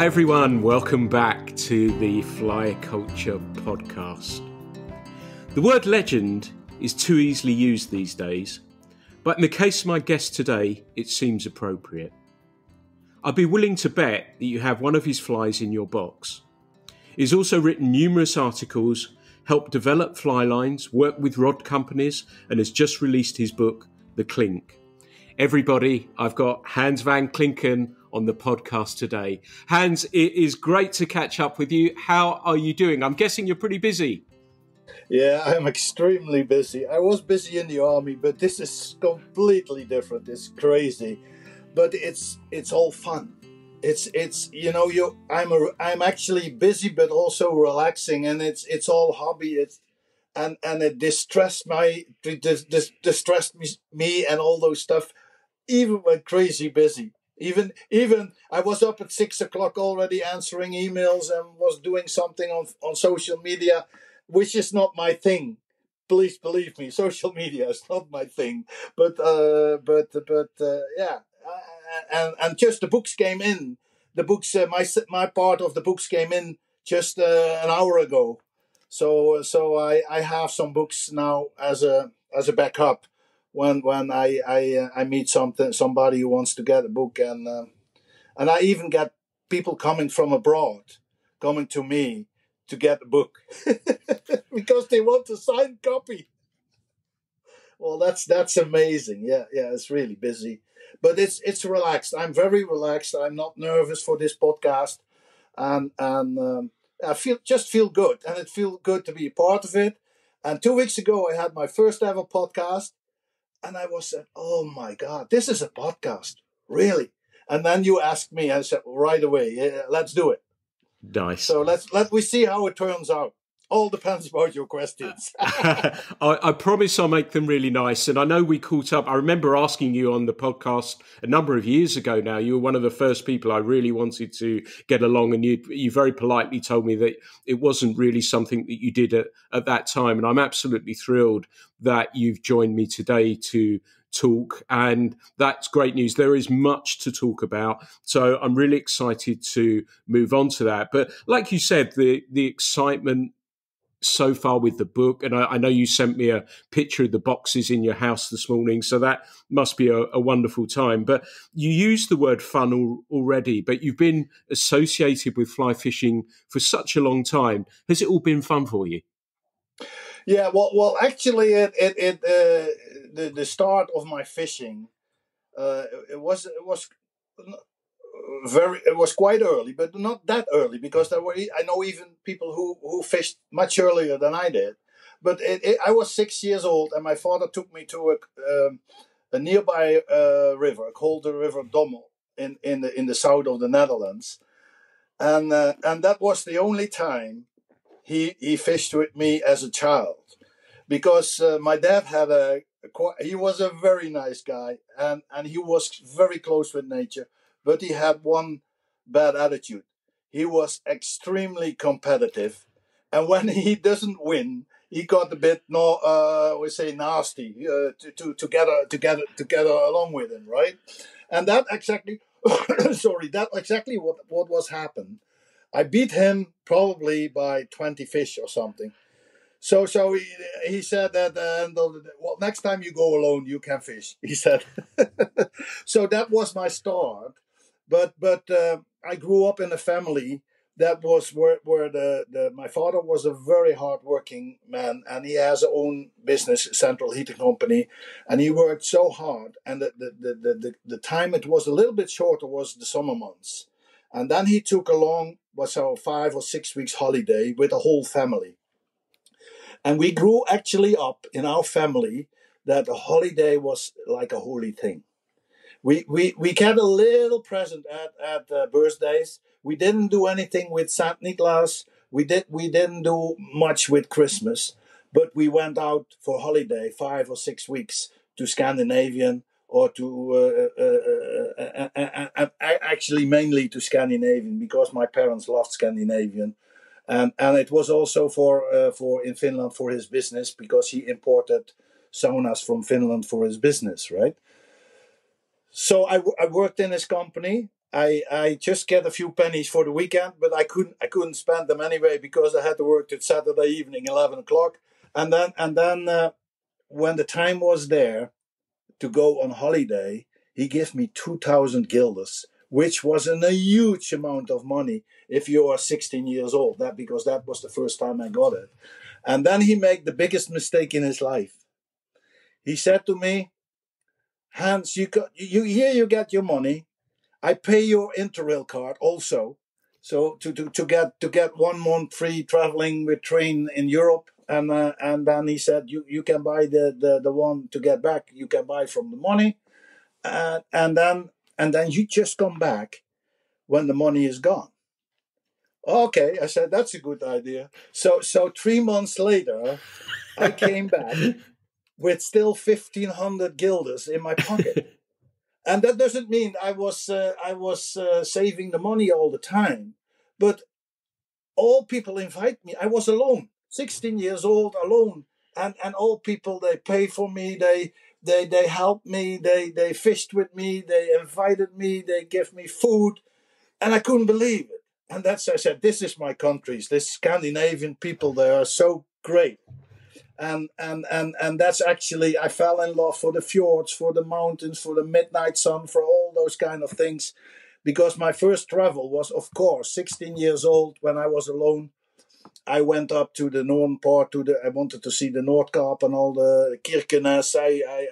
Hi everyone, welcome back to the Fly Culture podcast. The word legend is too easily used these days, but in the case of my guest today, it seems appropriate. I'd be willing to bet that you have one of his flies in your box. He's also written numerous articles, helped develop fly lines, worked with rod companies, and has just released his book, The Klink. Everybody, I've got Hans van Klinken on the podcast today. Hans, it is great to catch up with you. How are you doing? I'm guessing you're pretty busy. Yeah, I'm extremely busy. I was busy in the army, but this is completely different. It's crazy, but it's all fun. I'm actually busy, but also relaxing, and it's all hobby. And it distressed me and all those stuff. Even when crazy busy. Even I was up at 6 o'clock already answering emails and was doing something on social media, which is not my thing. Please believe me, social media is not my thing. But yeah, and just the books came in. The books, my part of the books came in just an hour ago. So I have some books now as a backup. When I meet somebody who wants to get a book, and I even get people coming from abroad coming to me to get a book because they want a signed copy. Well, that's amazing. Yeah, it's really busy, but it's relaxed. I'm very relaxed. I'm not nervous for this podcast, and I feel good, and it feels good to be a part of it. And 2 weeks ago, I had my first ever podcast. And I was said, oh my God, this is a podcast, really? And then you asked me, I said, right away, yeah, let's do it. Nice. So let we see how it turns out. All depends about your questions. I promise I'll make them really nice. And I know we caught up. I remember asking you on the podcast a number of years ago now. You were one of the first people I really wanted to get along. And you very politely told me that it wasn't really something that you did at that time. And I'm absolutely thrilled that you've joined me today to talk, and that's great news. There is much to talk about, so I'm really excited to move on to that. But like you said, the excitement so far with the book, and I know you sent me a picture of the boxes in your house this morning, so that must be a wonderful time. But you used the word fun already, but you've been associated with fly fishing for such a long time. Has it all been fun for you? Yeah, well, actually, the start of my fishing, it was quite early, but not that early, because I know even people who fished much earlier than I did. But I was 6 years old, and my father took me to a nearby river called the River Dommel in the south of the Netherlands, and that was the only time he fished with me as a child, because my dad had he was a very nice guy, and he was very close with nature, but he had one bad attitude. He was extremely competitive, and when he doesn't win, he got a bit nasty to get along with him, right? And that exactly, what was happened. I beat him probably by 20 fish or something. So he said that well, next time you go alone, you can fish, he said. So that was my start. But I grew up in a family that was where my father was a very hardworking man, and he has his own business, Central Heating Company, and he worked so hard. And the time it was a little bit shorter was the summer months. And then he took a 5 or 6 weeks holiday with the whole family. And we grew actually up in our family that a holiday was like a holy thing. We get a little present at birthdays. We didn't do anything with Saint Nicholas. We didn't do much with Christmas, but we went out for holiday 5 or 6 weeks to Scandinavian, or to actually mainly to Scandinavian, because my parents loved Scandinavian. And it was also for in Finland for his business, because he imported saunas from Finland for his business, right? So I worked in his company, I just get a few pennies for the weekend, but I couldn't spend them anyway because I had to work till Saturday evening, 11 o'clock, and then when the time was there to go on holiday, he gave me 2,000 guilders, which was a huge amount of money if you are 16 years old. Because that was the first time I got it. And then he made the biggest mistake in his life. He said to me, Hans, you get your money. I pay your Interrail card also. So to get 1 month free traveling with train in Europe, and then he said you can buy the one to get back. You can buy from the money, and then you just come back when the money is gone. Okay, I said that's a good idea. So 3 months later, I came back with still 1,500 guilders in my pocket. And that doesn't mean I was saving the money all the time, but all people invite me. I was alone, 16 years old, alone, and all people, they pay for me. They helped me. They fished with me. They invited me. They gave me food, and I couldn't believe it. And I said, this is my countries. This Scandinavian people, they are so great. And that's actually, I fell in love for the fjords, for the mountains, for the midnight sun, for all those kind of things, because my first travel was, of course, 16 years old when I was alone. I went up to the northern part. I wanted to see the Noordkaap and all the Kirkenes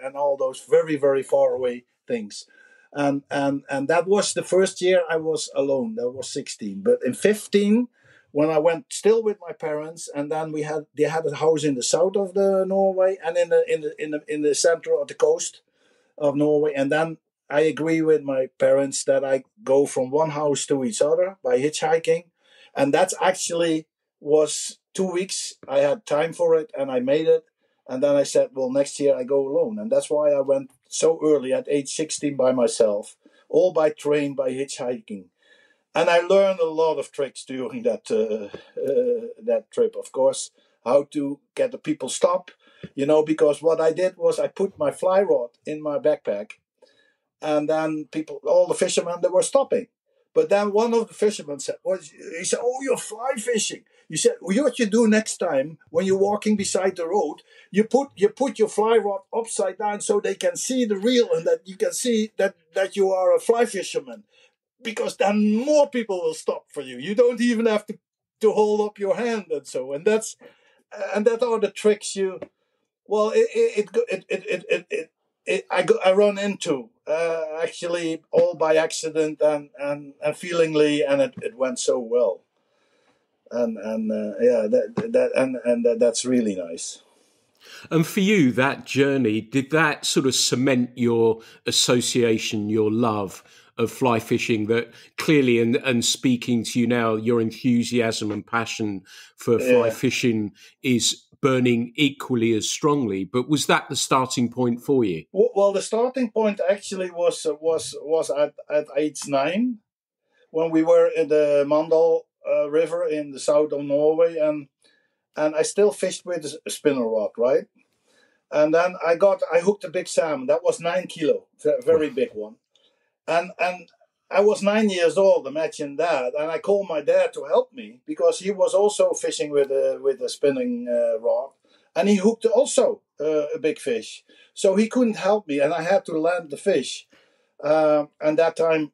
and all those very, very far away things. And that was the first year I was alone. That was 16. But in 15, when I went still with my parents, and then they had a house in the south of the Norway and in the center of the coast of Norway, and then I agree with my parents that I go from one house to each other by hitchhiking, and that's actually was 2 weeks. I had time for it, and I made it, and then I said, well, next year I go alone, and that's why I went so early at age 16 by myself, all by train, by hitchhiking. And I learned a lot of tricks during that trip, of course, how to get the people stop, because what I did was I put my fly rod in my backpack, and then all the fishermen, they were stopping. But then one of the fishermen said, he said, oh, you're fly fishing. You said, well, what you do next time when you're walking beside the road, you put your fly rod upside down so they can see the reel and that you can see that you are a fly fisherman. Because then more people will stop for you. You don't even have to hold up your hand and so. And that are the tricks I run into actually all by accident and feelingly, and it went so well. That's really nice. And for you, that journey, did that sort of cement your association, your love of fly fishing, that clearly, and speaking to you now, your enthusiasm and passion for fly fishing is burning equally as strongly? But was that the starting point for you? Well, the starting point actually was at age 9, when we were in the Mandal River in the south of Norway, and I still fished with a spinner rod, right? And then I hooked a big salmon. That was 9 kilo, very big one. And I was 9 years old, imagine that. And I called my dad to help me because he was also fishing with a spinning rod. And he hooked also a big fish. So he couldn't help me, and I had to land the fish. And that time,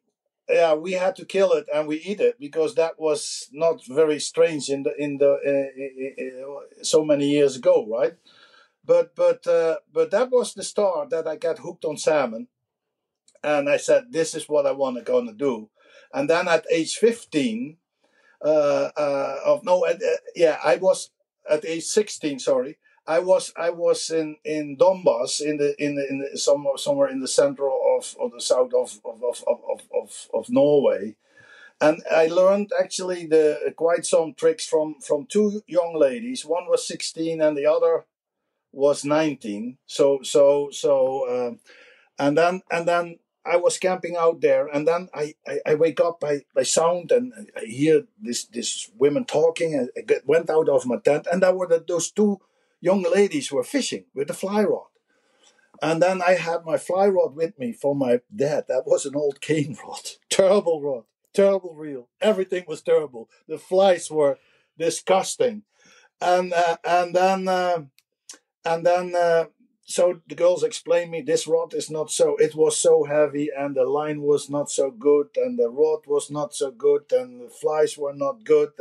we had to kill it and we eat it, because that was not very strange in so many years ago, right? But that was the start that I got hooked on salmon, and I said, this is what I gonna do. And then at age 15, I was at age 16. Sorry, I was in Donbass in somewhere in the center of the south of Norway, and I learned actually quite some tricks from 2 young ladies. One was 16 and the other was 19. And then I was camping out there, and then I wake up by sound, and I hear this women talking, and I went out of my tent, and there were those 2 young ladies were fishing with the fly rod. And then I had my fly rod with me for my dad. That was an old cane rod. Terrible rod. Terrible reel. Everything was terrible. The flies were disgusting. And so the girls explained me this rod is not so. It was so heavy, and the line was not so good, and the rod was not so good, and the flies were not good,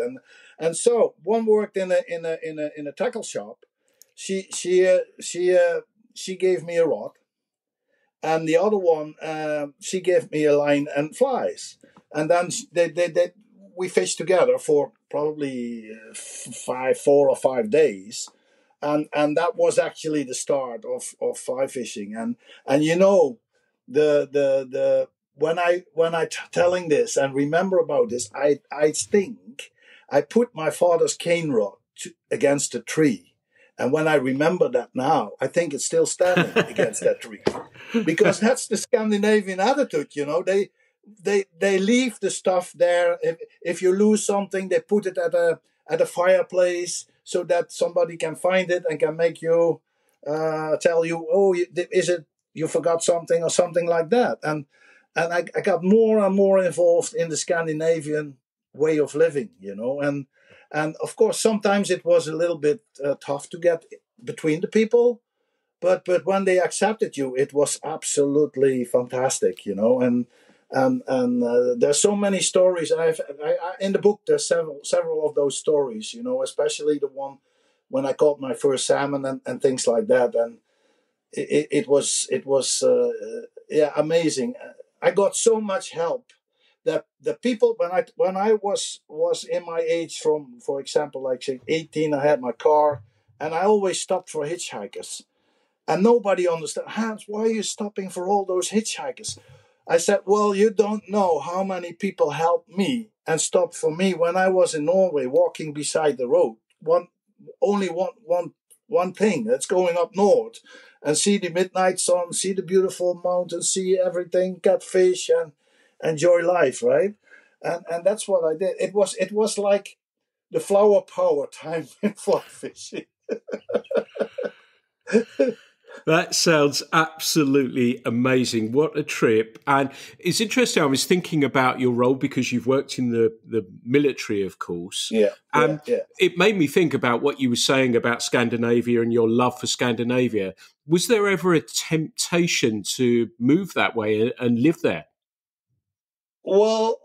and so one worked in a tackle shop. She gave me a rod, and the other one she gave me a line and flies, and then we fished together for probably 4 or 5 days. And that was actually the start of fly fishing. And you know, the when I telling this and remember about this, I think I put my father's cane rod against a tree. And when I remember that now, I think it's still standing against that tree, because that's the Scandinavian attitude. You know, they leave the stuff there. If you lose something, they put it at a fireplace, so that somebody can find it and can make you tell you, oh, is it you forgot something or something like that. And I got more and more involved in the Scandinavian way of living, you know. And of course, sometimes it was a little bit tough to get between the people, but when they accepted you, it was absolutely fantastic, you know. And there's so many stories. I in the book there's several of those stories, you know, especially the one when I caught my first salmon and things like that. And it was amazing. I got so much help that the people when I was in my age, from for example like say 18, I had my car, and I always stopped for hitchhikers, and nobody understood. Hans, why are you stopping for all those hitchhikers? I said, well, you don't know how many people helped me and stopped for me when I was in Norway walking beside the road. One thing that's going up north, and see the midnight sun, see the beautiful mountains, see everything, get fish and enjoy life, right? And that's what I did. It was like the flower power time in fly fishing. That sounds absolutely amazing. What a trip. And it's interesting. I was thinking about your role because you've worked in the military, of course. Yeah. And it made me think about what you were saying about Scandinavia and your love for Scandinavia. Was there ever a temptation to move that way and live there? Well,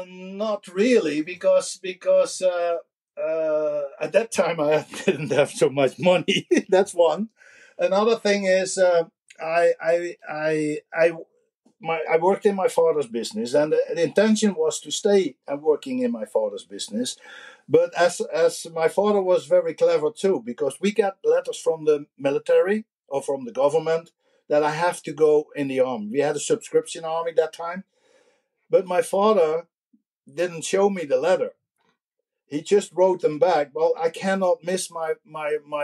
not really, because at that time I didn't have so much money. That's one. Another thing is I worked in my father's business, and the intention was to stay and working in my father's business. But as my father was very clever too, because we got letters from the military or from the government that I have to go in the army. We had a subscription army that time. But my father didn't show me the letter. He just wrote them back. Well, I cannot miss my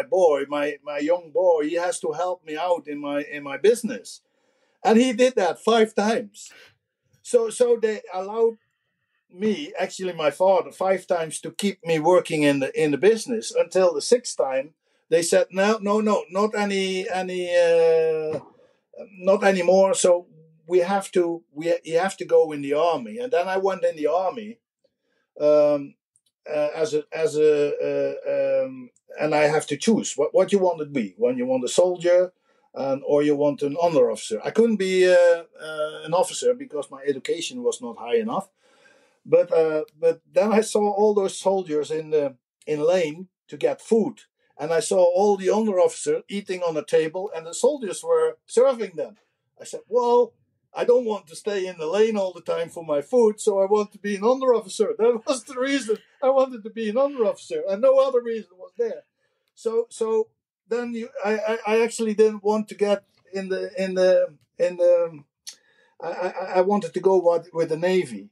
boy, my young boy. He has to help me out in my business. And he did that 5 times. So they allowed me, actually my father, 5 times to keep me working in the business, until the 6th time they said no, not anymore. So you have to go in the army. And then I went in the army and I have to choose what you want to be, when you want a soldier or you want an honor officer. I couldn't be an officer because my education was not high enough. But then I saw all those soldiers in lane to get food, and I saw all the honor officers eating on a table, and the soldiers were serving them. I said, well, I don't want to stay in the lane all the time for my food, so I want to be an honor officer. That was the reason I wanted to be an honor officer, and no other reason was there. So then I actually didn't want to get in the I wanted to go with the Navy.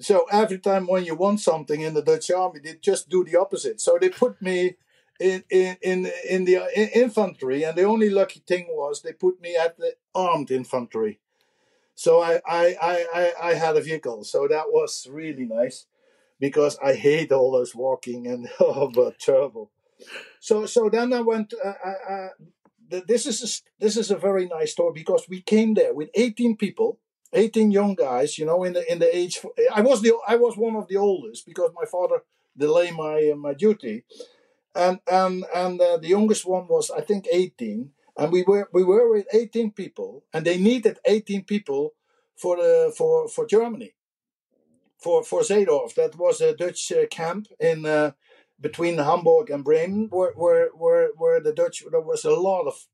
So every time when you want something in the Dutch army, they just do the opposite. So they put me in the infantry, and the only lucky thing was they put me at the armed infantry. So I had a vehicle, so that was really nice, because I hate all those walking and but terrible. So then I went. this is a very nice story because we came there with 18 people, 18 young guys, in the age. I was one of the oldest because my father delayed my duty, and the youngest one was I think 18, and we were with 18 people, and they needed 18 people for Germany, for Zeedorf. That was a Dutch camp in between Hamburg and Bremen, where the Dutch, there was a lot of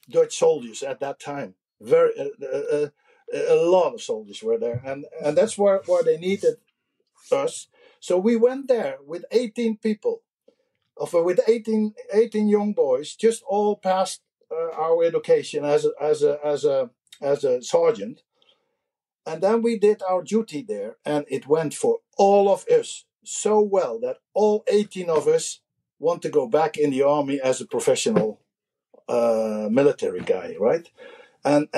Dutch soldiers at that time. A lot of soldiers were there, and that's where they needed us. So we went there with 18 people, with 18 young boys, just all passed our education as a sergeant, and then we did our duty there, and it went for all of us so well that all 18 of us want to go back in the army as a professional military guy, right? And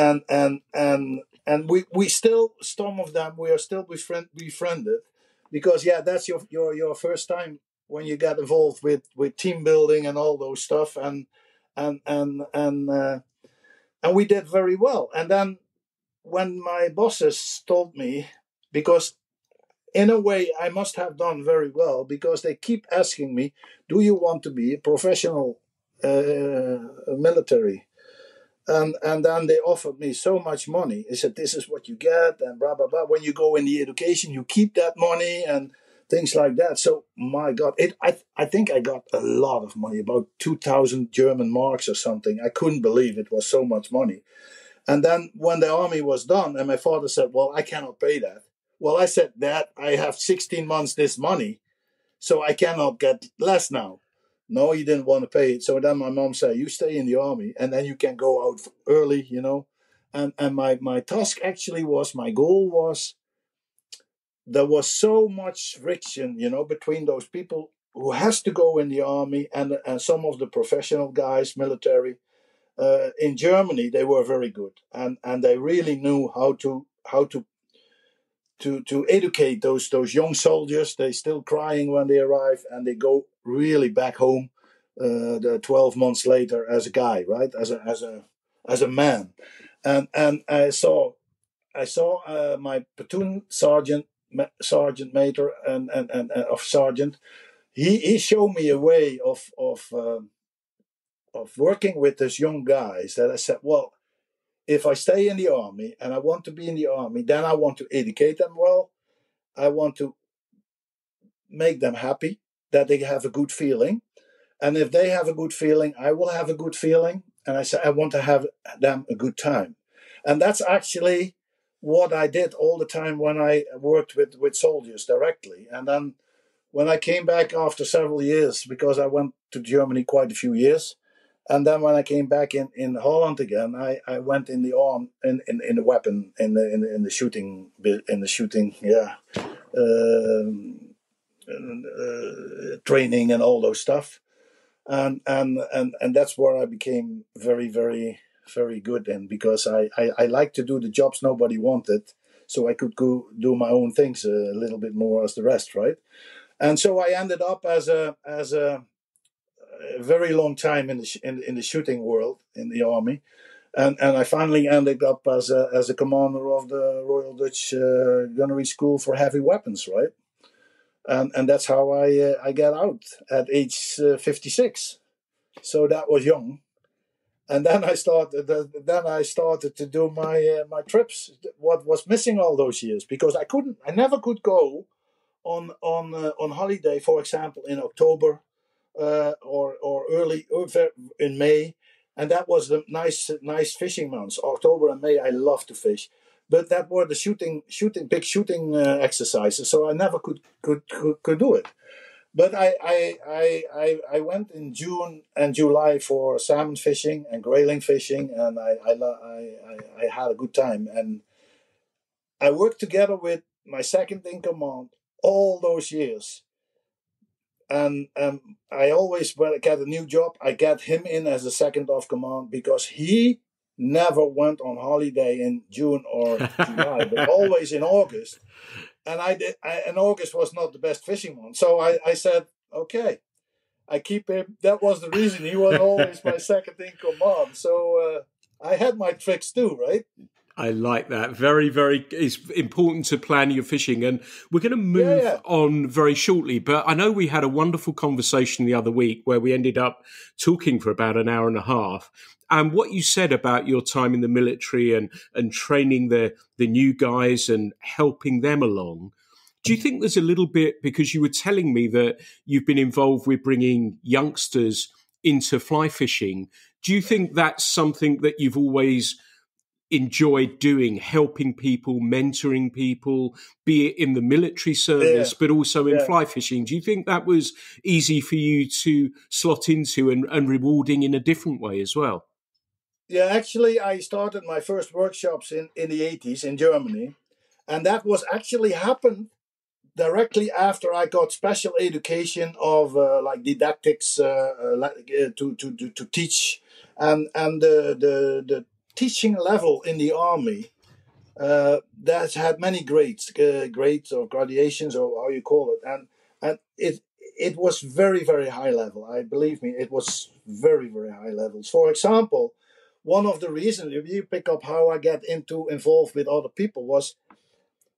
we still, some of them we are still befriended, because that's your first time when you get involved with team building and all those stuff, and we did very well. And then when my bosses told me, because in a way I must have done very well, because they keep asking me, do you want to be a professional military? And then they offered me so much money. They said, this is what you get, and blah, blah, blah. When you go in the education, you keep that money and things like that. So, my God, I think I got a lot of money, about 2,000 German marks or something. I couldn't believe it was so much money. And then when the army was done, and my father said, well, I cannot pay that. Well, I said that I have 16 months this money, so I cannot get less now. No, he didn't want to pay it. So then my mom said, you stay in the army, and then you can go out early, And my task actually was, my goal was, there was so much friction, between those people who has to go in the army and some of the professional guys, military. In Germany, they were very good, and they really knew how to educate those young soldiers. They still crying when they arrive, and they go really back home the 12 months later as a guy, right? As a man. And I saw my platoon sergeant major and of sergeant. He showed me a way of working with these young guys, that I said, well, if I stay in the army and I want to be in the army, then I want to educate them well. I want to make them happy, that they have a good feeling. And if they have a good feeling, I will have a good feeling. And I said, I want to have them a good time. And that's actually what I did all the time when I worked with soldiers directly. And then when I came back after several years, because I went to Germany quite a few years, and then when I came back in Holland again, I went in the arm in the weapon in the shooting training and all those stuff, and that's where I became very, very, very good in, because I like to do the jobs nobody wanted, so I could go do my own things a little bit more as the rest, right? And so I ended up as a very long time in the shooting world in the army, and I finally ended up as a commander of the Royal Dutch Gunnery School for Heavy Weapons, right? And that's how I got out at age 56. So that was young, and then I started to do my trips. What was missing all those years, because I never could go on holiday, for example, in October. Or early in May, and that was the nice fishing months. October and May, I love to fish, but that were the big shooting exercises. So I never could do it. But I went in June and July for salmon fishing and grayling fishing, and I had a good time. And I worked together with my second in command all those years. And I always, when I get a new job, I get him in as a second of command, because he never went on holiday in June or July, but always in August. And and August was not the best fishing month. So I said, okay. I keep him. That was the reason he was always my second in command. So I had my tricks too, right? I like that. Very, very, it's important to plan your fishing. And we're going to Yeah, move yeah. on very shortly. But I know we had a wonderful conversation the other week where we ended up talking for about an hour and a half. And what you said about your time in the military and training the new guys and helping them along. Do you think there's a little bit, because you were telling me that you've been involved with bringing youngsters into fly fishing, do you think that's something that you've always enjoyed doing, helping people, mentoring people, be it in the military Yeah, service, but also in yeah. fly fishing? Do you think that was easy for you to slot into and rewarding in a different way as well? Yeah, actually, I started my first workshops in the 80s in Germany. And that was actually happened directly after I got special education of like didactics to teach. And the teaching level in the army that had many grades or gradations or how you call it, and it was very very high level. I believe me, it was very very high levels. For example, one of the reasons, if you pick up how I get into involved with other people, was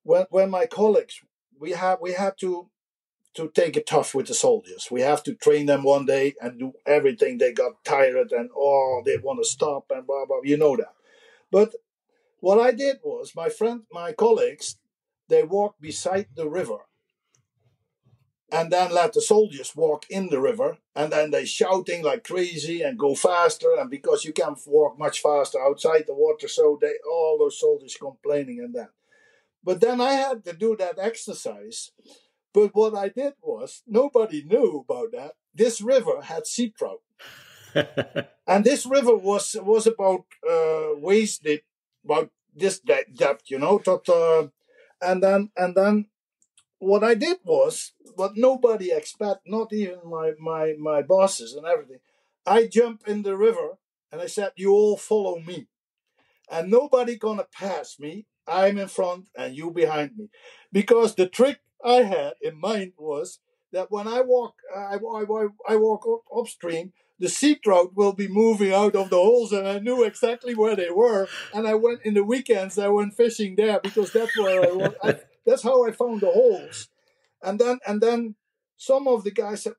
when my colleagues, we had to take it tough with the soldiers. We have to train them one day and do everything. They got tired and they want to stop and blah blah. You know that, but what I did was, my colleagues, they walked beside the river and then let the soldiers walk in the river, and then they shouting like crazy and go faster, and because you can walk much faster outside the water, so all those soldiers complaining and that. But then I had to do that exercise. But what I did was, nobody knew about that. This river had sea trout. And this river was about waist deep, about this depth, and then what I did was what nobody expect, not even my bosses and everything. I jumped in the river and I said, "You all follow me, and nobody gonna pass me. I'm in front and you behind me," because the trick I had in mind was that when I walk upstream, the sea trout will be moving out of the holes, and I knew exactly where they were. And I went in the weekends. I went fishing there because that's where I was. That's how I found the holes. And then some of the guys said.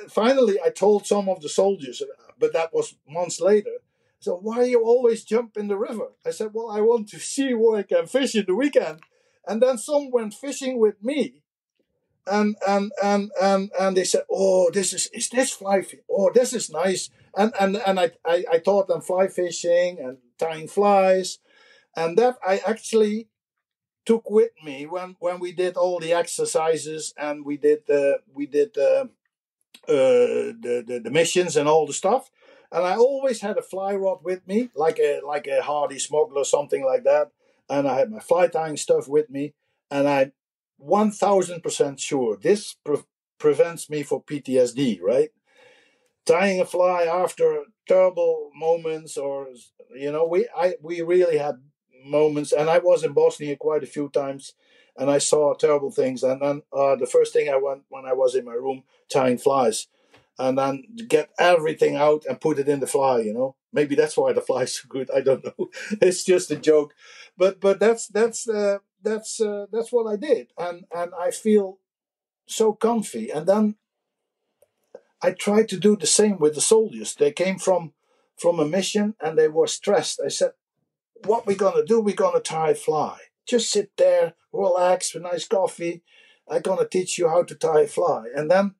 Finally, I told some of the soldiers, but that was months later. So why you always jump in the river? I said, well, I want to see where I can fish in the weekend. And then some went fishing with me, and they said, oh, is this fly fish? Oh, this is nice. And I taught them fly fishing and tying flies, and that I actually took with me when we did all the exercises and we did the missions and all the stuff. And I always had a fly rod with me, like a hardy smuggler, something like that. And I had my fly tying stuff with me, and I 1000% sure this prevents me for PTSD, right? Tying a fly after terrible moments, or we really had moments, and I was in Bosnia quite a few times, and I saw terrible things. And then the first thing I went when I was in my room tying flies, and then get everything out and put it in the fly. Maybe that's why the fly is so good. I don't know. It's just a joke, but that's what I did, and I feel so comfy. And then I tried to do the same with the soldiers. They came from a mission and they were stressed. I said, what we're going to do, we're going to tie fly. Just sit there, relax with nice coffee. I'm going to teach you how to tie a fly. And then,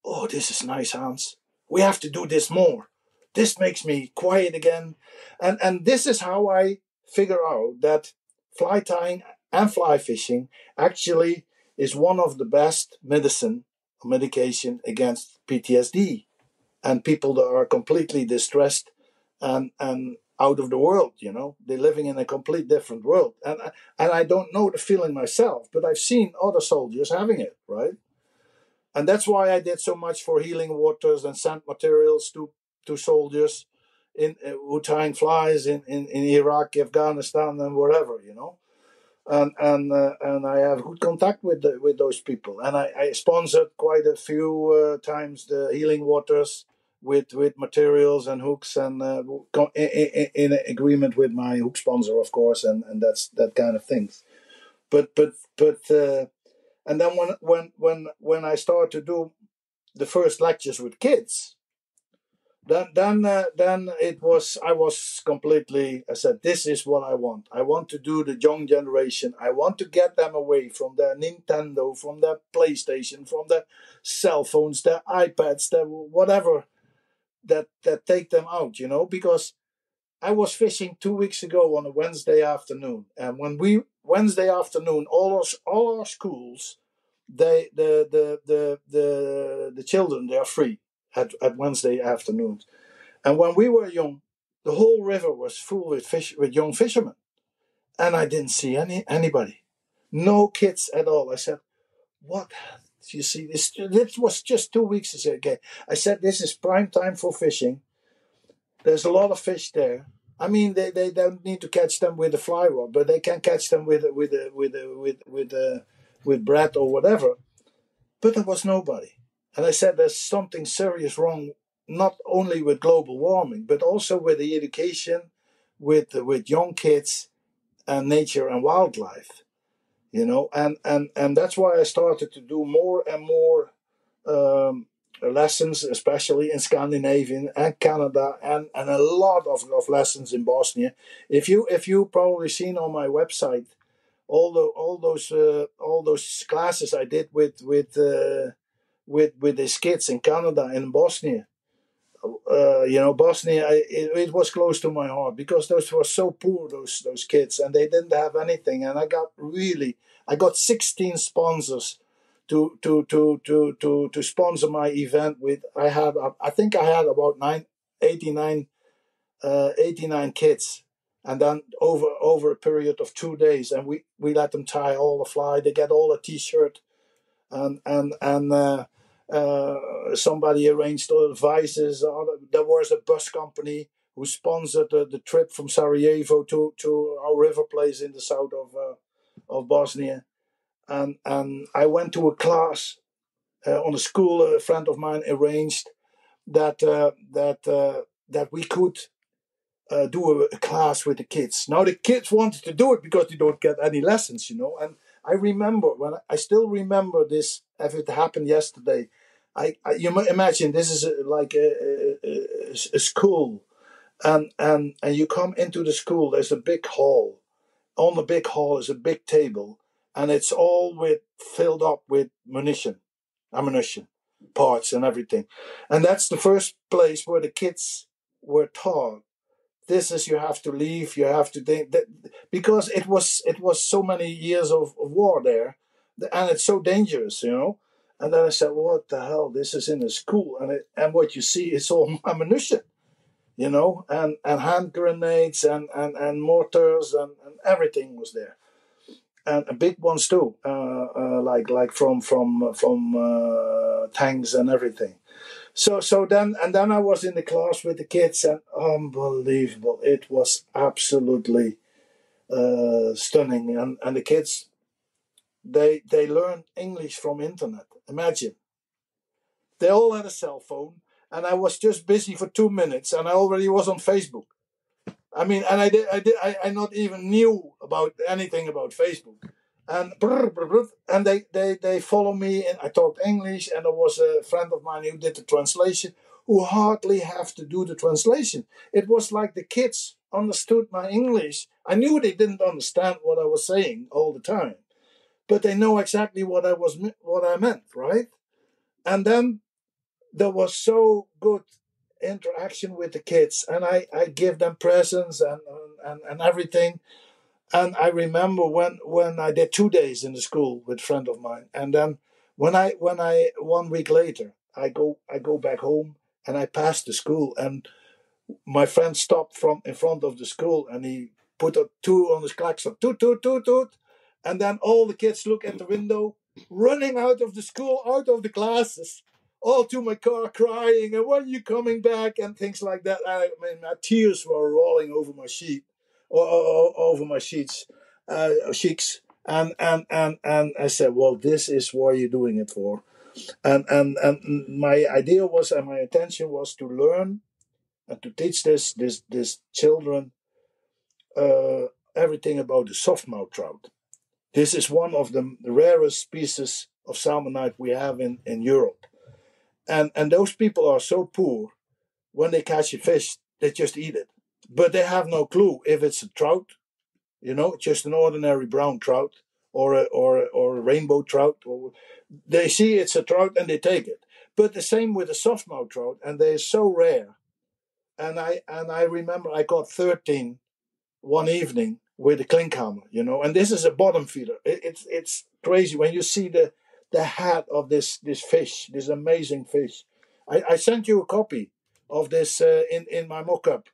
oh, this is nice, Hans. We have to do this more. This makes me quiet again. And this is how I figure out that fly tying and fly fishing actually is one of the best medication against PTSD and people that are completely distressed and out of the world. They're living in a complete different world, and I don't know the feeling myself, but I've seen other soldiers having it, right? And that's why I did so much for healing waters and sent materials to soldiers who tying flies in Iraq, Afghanistan, and wherever. and I have good contact with those people. And I sponsored quite a few times the healing waters with materials and hooks, and in agreement with my hook sponsor, of course, and that's that kind of things. But and then when I started to do the first lectures with kids, then it was, I was completely, I said, this is what I want. I want to do the young generation. I want to get them away from their Nintendo, from their PlayStation, from their cell phones, their iPads, their whatever that take them out, because I was fishing 2 weeks ago on a Wednesday afternoon, and when we Wednesday afternoon, all our schools, the children, they are free at Wednesday afternoons. And when we were young, the whole river was full with young fishermen, and I didn't see anybody, no kids at all. I said, "What? You see, this was just 2 weeks ago." I said, "This is prime time for fishing. There's a lot of fish there. I mean, they don't need to catch them with a fly rod, but they can catch them with bread or whatever." But there was nobody, and I said, "There's something serious wrong, not only with global warming, but also with the education, with young kids and nature and wildlife, and that's why I started to do more and more lessons, especially in Scandinavia and Canada, and a lot of lessons in Bosnia. If you probably seen on my website all those classes I did with these kids in Canada and Bosnia. Bosnia, it was close to my heart because those were so poor, those kids, and they didn't have anything. And I got 16 sponsors to sponsor my event with. I think I had about 89 kids, and then over a period of 2 days, and we let them tie all the fly. They get all a T-shirt, and somebody arranged all the vices. There was a bus company who sponsored the trip from Sarajevo to our river place in the south of Bosnia, and I went to a class on a school. A friend of mine arranged that we could do a class with the kids. Now the kids wanted to do it because they don't get any lessons, And I remember I still remember this, if it happened yesterday. You might imagine this is like a school, and you come into the school. There's a big hall. On the big hall is a big table, and it's all filled up with ammunition, parts, and everything. And that's the first place where the kids were taught. This is, you have to leave, you have to think that, because it was so many years of war there, and it's so dangerous, And then I said, what the hell? This is in a school, and what you see is all ammunition, and hand grenades and mortars and everything was there, and big ones too, like from tanks and everything. So then I was in the class with the kids, and unbelievable! It was absolutely stunning. And the kids, they learned English from internet. Imagine, they all had a cell phone, and I was just busy for 2 minutes, and I already was on Facebook. I mean, and I not even knew about anything about Facebook. And they follow me, and I talked English, and there was a friend of mine who did the translation, who hardly have to do the translation. It was like the kids understood my English. I knew they didn't understand what I was saying all the time, but they know exactly what I meant, right? And then there was so good interaction with the kids, and I give them presents and everything. And I remember when I did 2 days in the school with a friend of mine, and then when I 1 week later I go back home, and I passed the school, and my friend stopped from in front of the school, and he put a two on his klaxon, toot toot toot toot, and then all the kids look at the window, running out of the school, out of the classes, all to my car, crying, and when are you coming back, and things like that. I mean, my tears were rolling over my sheet, or over my sheets. sheiks. And I said, well, this is what you're doing it for. And my idea was, and my intention was to learn and to teach this children everything about the softmouth trout. This is one of the rarest species of salmonite we have in Europe. And those people are so poor, when they catch a fish, they just eat it. But they have no clue if it's a trout, just an ordinary brown trout, or a rainbow trout. They see it's a trout and they take it. But the same with the softmouth trout, and they're so rare. And I remember I caught 13 one evening with a Klinkhammer, and this is a bottom feeder. It's crazy when you see the head of this fish, this amazing fish. I sent you a copy of this in my mock-up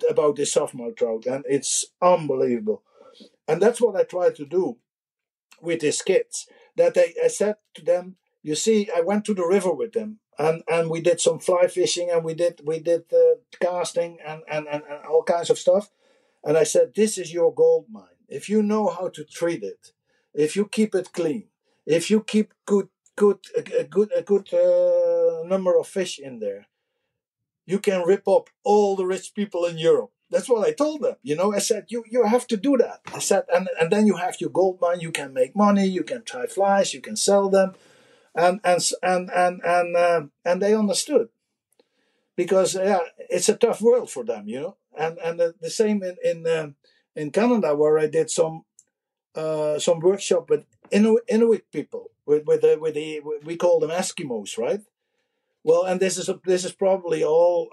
about this softmouth trout, and it's unbelievable. And that's what I try to do with these kids. I said to them, you see, I went to the river with them, and we did some fly fishing, and we did casting and all kinds of stuff. And I said, this is your gold mine. If you know how to treat it, if you keep it clean, if you keep a good number of fish in there, you can rip up all the rich people in Europe. That's what I told them. I said, you have to do that. I said, and then you have your gold mine. You can make money. You can tie flies. You can sell them, and they understood, because it's a tough world for them, And the same in Canada, where I did some workshop with Inuit people, we call them Eskimos, right? Well, and this is probably all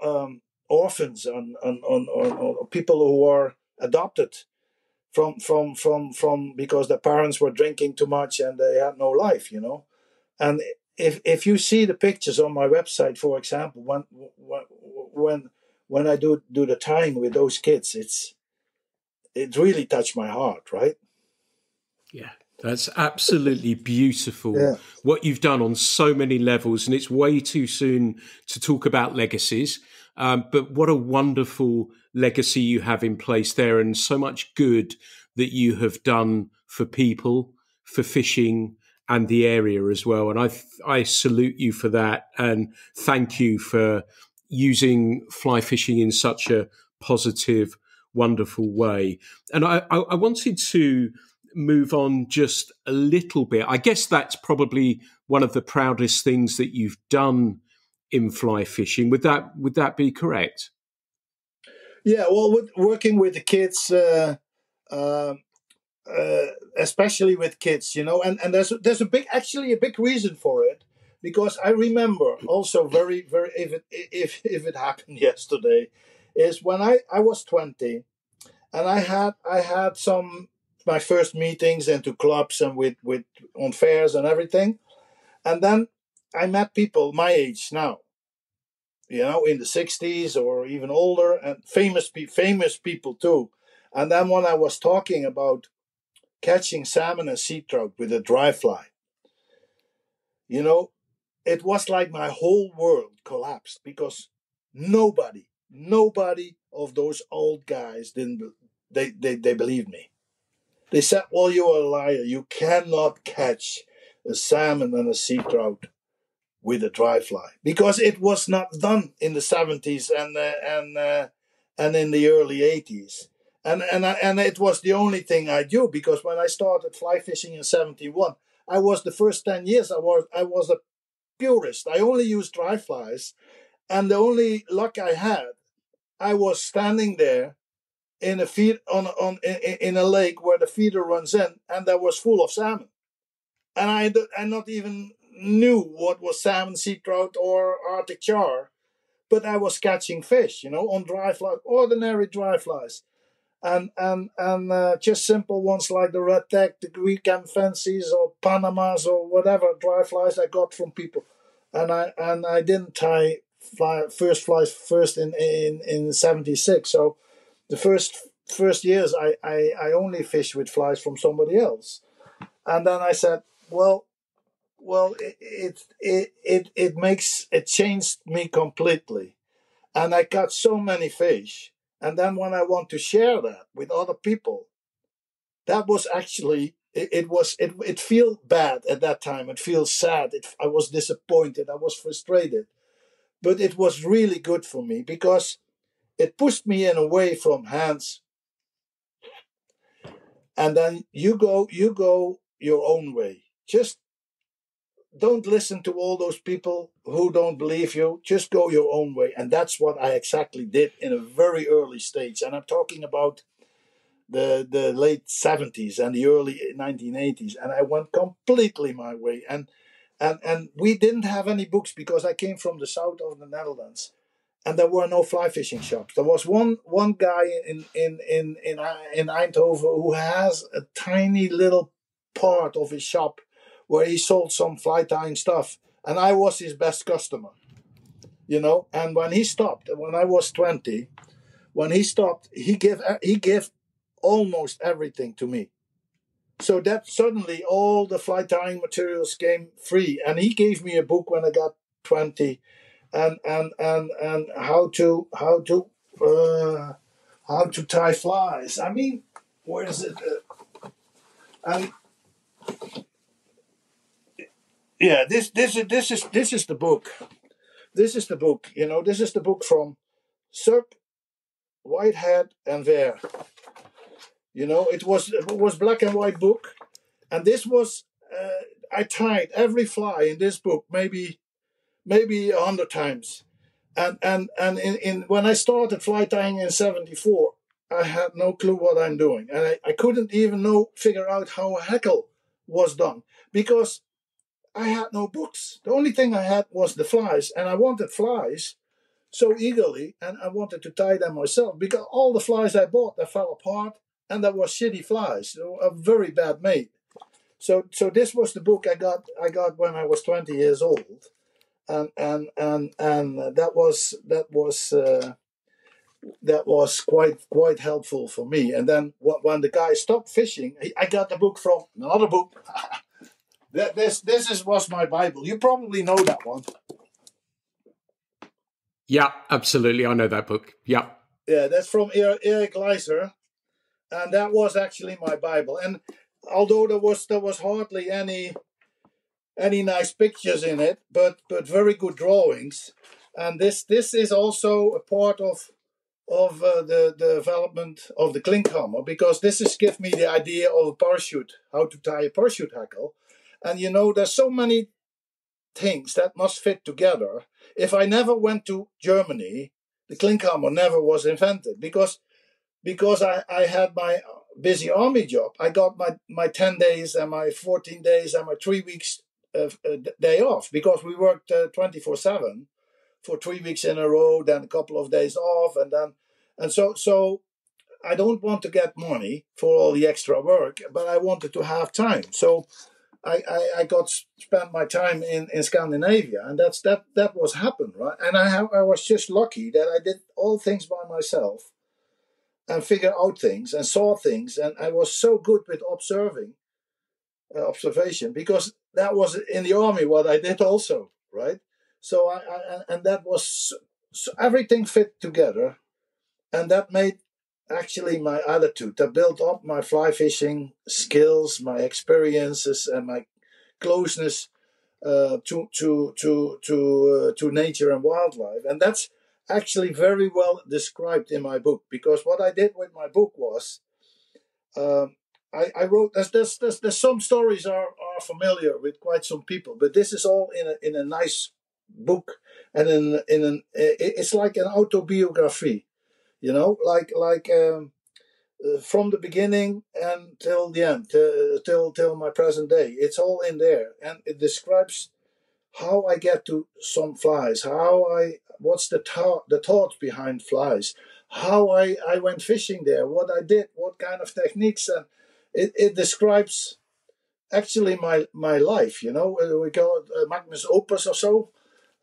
orphans or people who are adopted from because their parents were drinking too much and they had no life, And if you see the pictures on my website, for example, when I do the tying with those kids, it really touched my heart, right? Yeah, that's absolutely beautiful. Yeah. What you've done on so many levels, and it's way too soon to talk about legacies. But what a wonderful legacy you have in place there, and so much good that you have done for people, for fishing, and the area as well. And I salute you for that, and thank you for using fly fishing in such a positive, wonderful way. And I wanted to move on just a little bit. I guess that's probably one of the proudest things that you've done in fly fishing. Would that be correct? Yeah, well, working with the kids, especially with kids, and there's a big reason for it, because I remember also very very if it happened yesterday, is when I was 20, and I had some my first meetings into clubs and with on fairs and everything, and then I met people my age now, in the 60s or even older, and famous people too. And then when I was talking about catching salmon and sea trout with a dry fly, it was like my whole world collapsed, because nobody of those old guys they believed me. They said, well, you're a liar. You cannot catch a salmon and a sea trout with a dry fly, because it was not done in the 70s and in the early 80s. And it was the only thing I do, because when I started fly fishing in 71, I was the first 10 years I was a purist. I only used dry flies, and the only luck I had, I was standing there in in a lake where the feeder runs in, and that was full of salmon, and I not even knew what was salmon, sea trout, or Arctic char, but I was catching fish, on dry flies, ordinary dry flies, and just simple ones like the red tech, the Greek fancies, or Panamas, or whatever dry flies I got from people, and I didn't tie first flies in 76, so the first years I only fished with flies from somebody else, and then I said, well, it changed me completely, and I caught so many fish, and then when I want to share that with other people, that was actually it felt bad at that time. It feels sad. I was disappointed. I was frustrated, but it was really good for me because it pushed me in away from Hans, and then you go your own way. Just don't listen to all those people who don't believe you. Just go your own way, and that's what I exactly did in a very early stage. And I'm talking about the late 70s and the early 1980s, and I went completely my way. And we didn't have any books because I came from the south of the Netherlands, and there were no fly fishing shops. There was one guy in Eindhoven who has a tiny little part of his shop where he sold some fly tying stuff, and I was his best customer, you know. And when he stopped, when I was 20, when he stopped, he gave almost everything to me. So that suddenly all the fly tying materials came free, and he gave me a book when I got 20, and how to tie flies. I mean, where is it? And yeah, this is the book. This is the book. You know, this is the book from Suk, Whitehead, and Ware. You know, it was black and white book, and this was I tied every fly in this book maybe 100 times, and in when I started fly tying in '74, I had no clue what I'm doing, and I couldn't even figure out how a hackle was done because I had no books. The only thing I had was the flies, and I wanted flies so eagerly, and I wanted to tie them myself because all the flies I bought, they fell apart, and they were shitty flies. They were very bad made. So this was the book I got when I was 20 years old, and that was quite helpful for me. And then when the guy stopped fishing, I got the book from another book. This was my Bible. You probably know that one. Yeah, absolutely. I know that book. Yeah. Yeah, that's from Eric Leiser, and that was actually my Bible. And although there was hardly any nice pictures in it, but very good drawings. And this is also a part of the development of the Klinkhammer, because this is give me the idea of a parachute, how to tie a parachute hackle. And you know, there's so many things that must fit together. If I never went to Germany, the Klinkhammer never was invented because I had my busy army job. I got my 10 days and my 14 days and my 3 weeks day off because we worked 24/7 for 3 weeks in a row, then a couple of days off, and so I don't want to get money for all the extra work, but I wanted to have time. So I got spent my time in Scandinavia, and that was happened, right? And I was just lucky that I did all things by myself and figure out things and saw things, and I was so good with observation because that was in the army what I did also, right? So and that was so everything fit together, and that made actually my attitude. That built up my fly fishing skills, my experiences, and my closeness to nature and wildlife, and that's actually very well described in my book. Because what I did with my book was I wrote. There's some stories are familiar with quite some people, but this is all in a nice book, and it's like an autobiography, you know, like from the beginning until the end, till my present day. It's all in there, and it describes how I get to some flies, what's the thoughts behind flies, how I went fishing there, what I did, what kind of techniques, and it describes actually my life. You know, we call it magnus opus or so,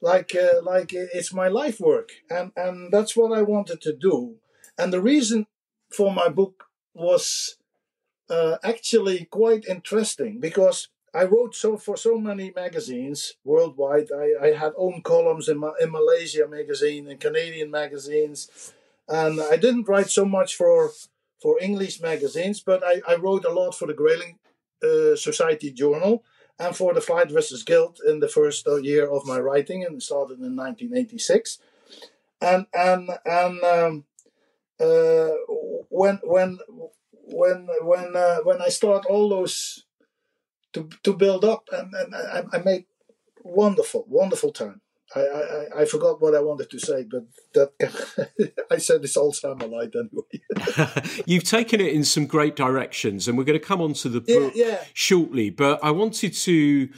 like it's my life work, and that's what I wanted to do. And the reason for my book was actually quite interesting because I wrote for so many magazines worldwide. I had own columns in Malaysia magazine and Canadian magazines, and I didn't write so much for for English magazines, but I wrote a lot for the Grayling Society Journal and for the Flight Dressers Guild in the first year of my writing, and it started in 1986. And when I start all those to build up, and I make wonderful time. I forgot what I wanted to say, but that I said it's all Samuelite anyway. You've taken it in some great directions, and we're going to come on to the book shortly. But I wanted to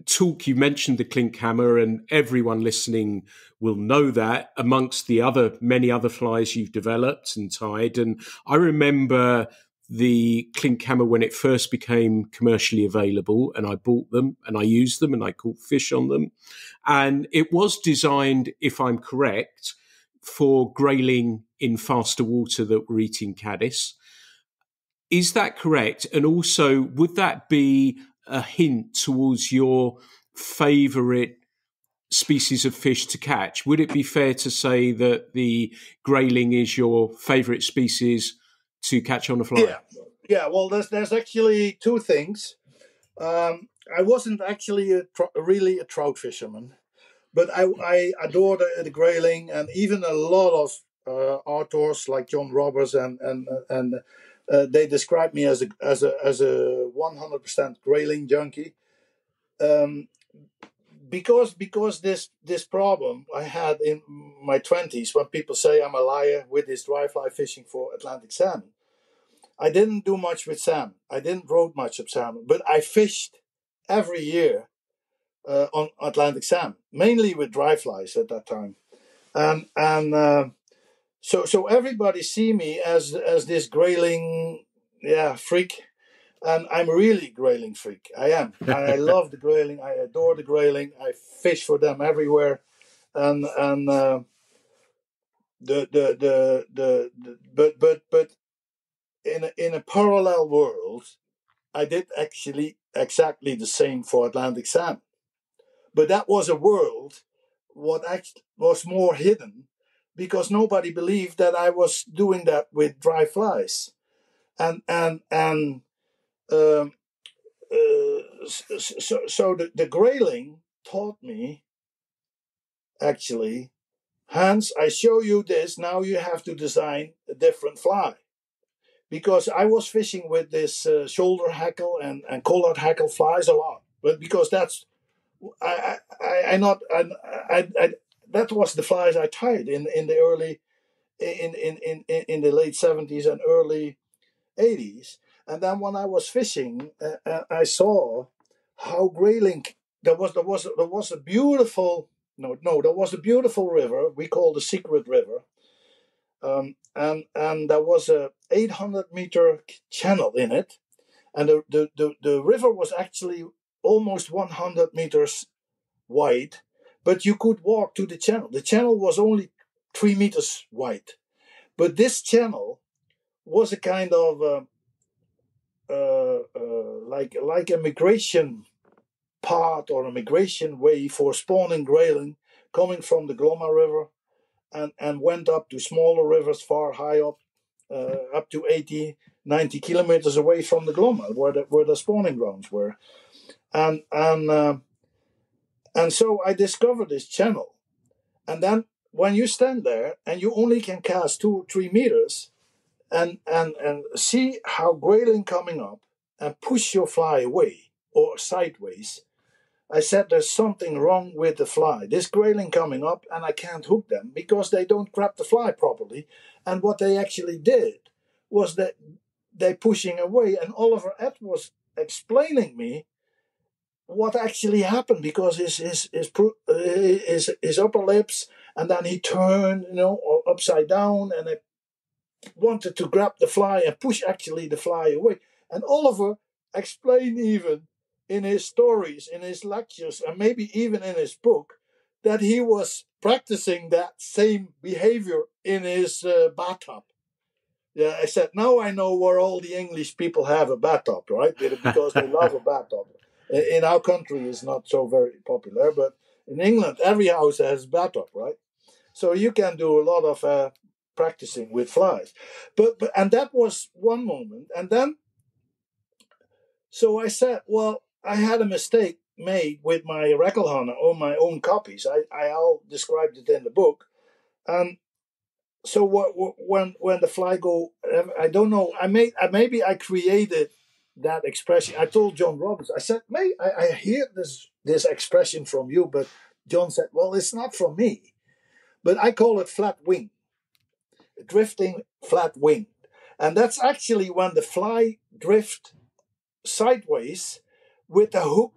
talk. You mentioned the Klinkhammer, and everyone listening will know that amongst the many other flies you've developed and tied. And I remember the Klinkhammer when it first became commercially available, and I bought them and I used them and I caught fish on them. And it was designed, if I'm correct, for grayling in faster water that were eating caddis. Is that correct? And also, would that be a hint towards your favourite species of fish to catch? Would it be fair to say that the grayling is your favourite species to catch on a fly? Yeah. Well, there's actually two things. I wasn't actually really a trout fisherman, but I adore the grayling, and even a lot of authors like John Roberts and they describe me as a 100% grayling junkie. Because this problem I had in my 20s, when people say I'm a liar with this dry fly fishing for Atlantic salmon. I didn't do much with salmon. I didn't rode much of salmon, but I fished every year on Atlantic salmon, mainly with dry flies at that time. So everybody see me as this grayling freak. And I'm really grayling freak. I am. And I love the grayling. I adore the grayling. I fish for them everywhere. But in a parallel world, I did actually exactly the same for Atlantic salmon. But that was a world what actually was more hidden, because nobody believed that I was doing that with dry flies. So the grayling taught me, actually, Hans, I show you this, now you have to design a different fly. Because I was fishing with this shoulder hackle and collared hackle flies a lot. But because that's, that was the flies I tied in the early, in the late 70s and early 80s. And then when I was fishing, I saw how grayling. There was a beautiful river we call the Secret River, and there was a 800-meter channel in it, and the river was actually almost 100 meters wide, but you could walk to the channel. The channel was only 3 meters wide, but this channel was a kind of like a migration path or a migration way for spawning grayling coming from the Glomma River and went up to smaller rivers far high up to 80, 90 kilometers away from the Glomma, where the spawning grounds were. And so I discovered this channel. And then when you stand there and you only can cast 2 or 3 meters, and see how grayling coming up and push your fly away or sideways, I said there's something wrong with the fly. This grayling coming up, and I can't hook them because they don't grab the fly properly. And what they actually did was that they pushing away, and Oliver Ed was explaining me what actually happened, because his upper lips, and then he turned, upside down, and it wanted to grab the fly and push actually the fly away. And Oliver explained even in his stories, in his lectures, and maybe even in his book, that he was practicing that same behavior in his bathtub. Yeah, I said, now I know where all the English people have a bathtub, right? Because they love a bathtub. In our country, it's not so very popular, but in England, every house has a bathtub, right? So you can do a lot of practicing with flies. But and that was one moment. And then, so I said, well, I had a mistake made with my Reckelhana on my own copies. I all described it in the book. And so when the fly go, I don't know. Maybe I created that expression. I told John Roberts. I said, "Mate, I hear this expression from you," but John said, "Well, it's not from me, but I call it flat wing, drifting flat wing, and that's actually when the fly drift sideways with the hook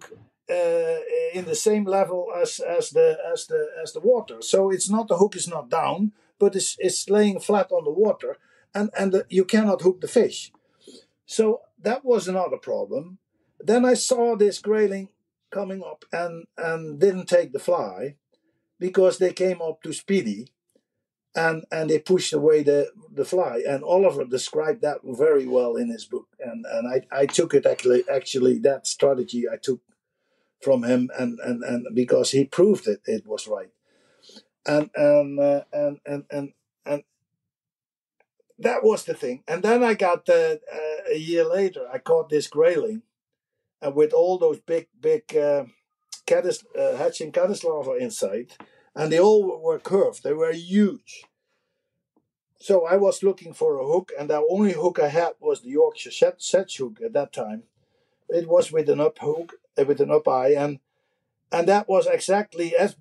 in the same level as the water. So it's not, the hook is not down, but it's laying flat on the water, and you cannot hook the fish. So that was another problem. Then I saw this grayling coming up and didn't take the fly because they came up too speedy. And they pushed away the fly. And Oliver described that very well in his book. And I took it actually that strategy I took from him, and because he proved it was right. And that was the thing. And then I got a year later, I caught this grayling, and with all those big hatching caddis larvae inside, and they all were curved. They were huge. So I was looking for a hook, and the only hook I had was the Yorkshire sedge hook at that time. It was with an up hook, with an up eye, and that was exactly as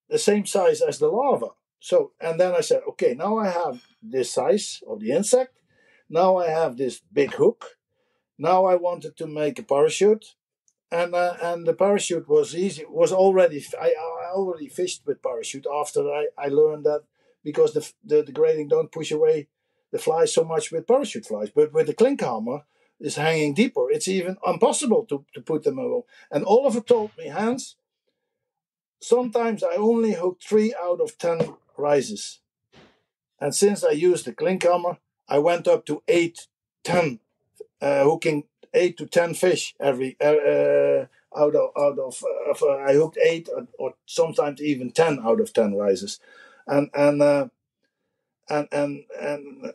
the same size as the larva. So, and then I said, okay, now I have this size of the insect. Now I have this big hook. Now I wanted to make a parachute, and the parachute was easy. I already fished with parachute after I learned that, because the grayling don't push away the flies so much with parachute flies, but with the Klinkhammer is hanging deeper. It's even impossible to put them away. And Oliver told me, Hans, sometimes I only hook 3 out of 10 rises. And since I used the Klinkhammer, I went up to 8, 10, hooking 8 to 10 fish every out of I hooked 8 or sometimes even 10 out of 10 rises, and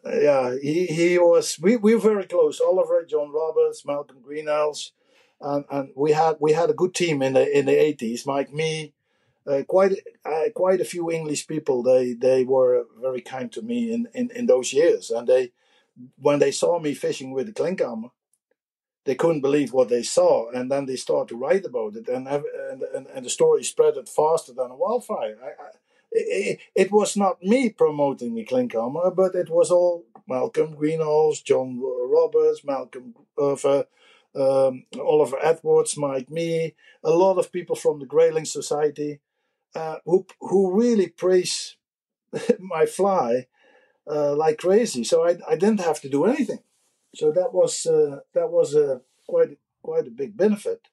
yeah, he was. We were very close. Oliver, John Roberts, Malcolm Greenhalgh, and we had a good team in the 80s. Mike, me, quite a few English people. They were very kind to me in those years, and when they saw me fishing with the Klinkhammer, they couldn't believe what they saw, and then they started to write about it, and the story spread it faster than a wildfire. It was not me promoting the Klinkhammer, but it was all Malcolm Greenhalgh, John Roberts, Oliver Edwards, Mike Me, a lot of people from the Grayling Society who really praise my fly like crazy. So I didn't have to do anything. So that was quite a big benefit,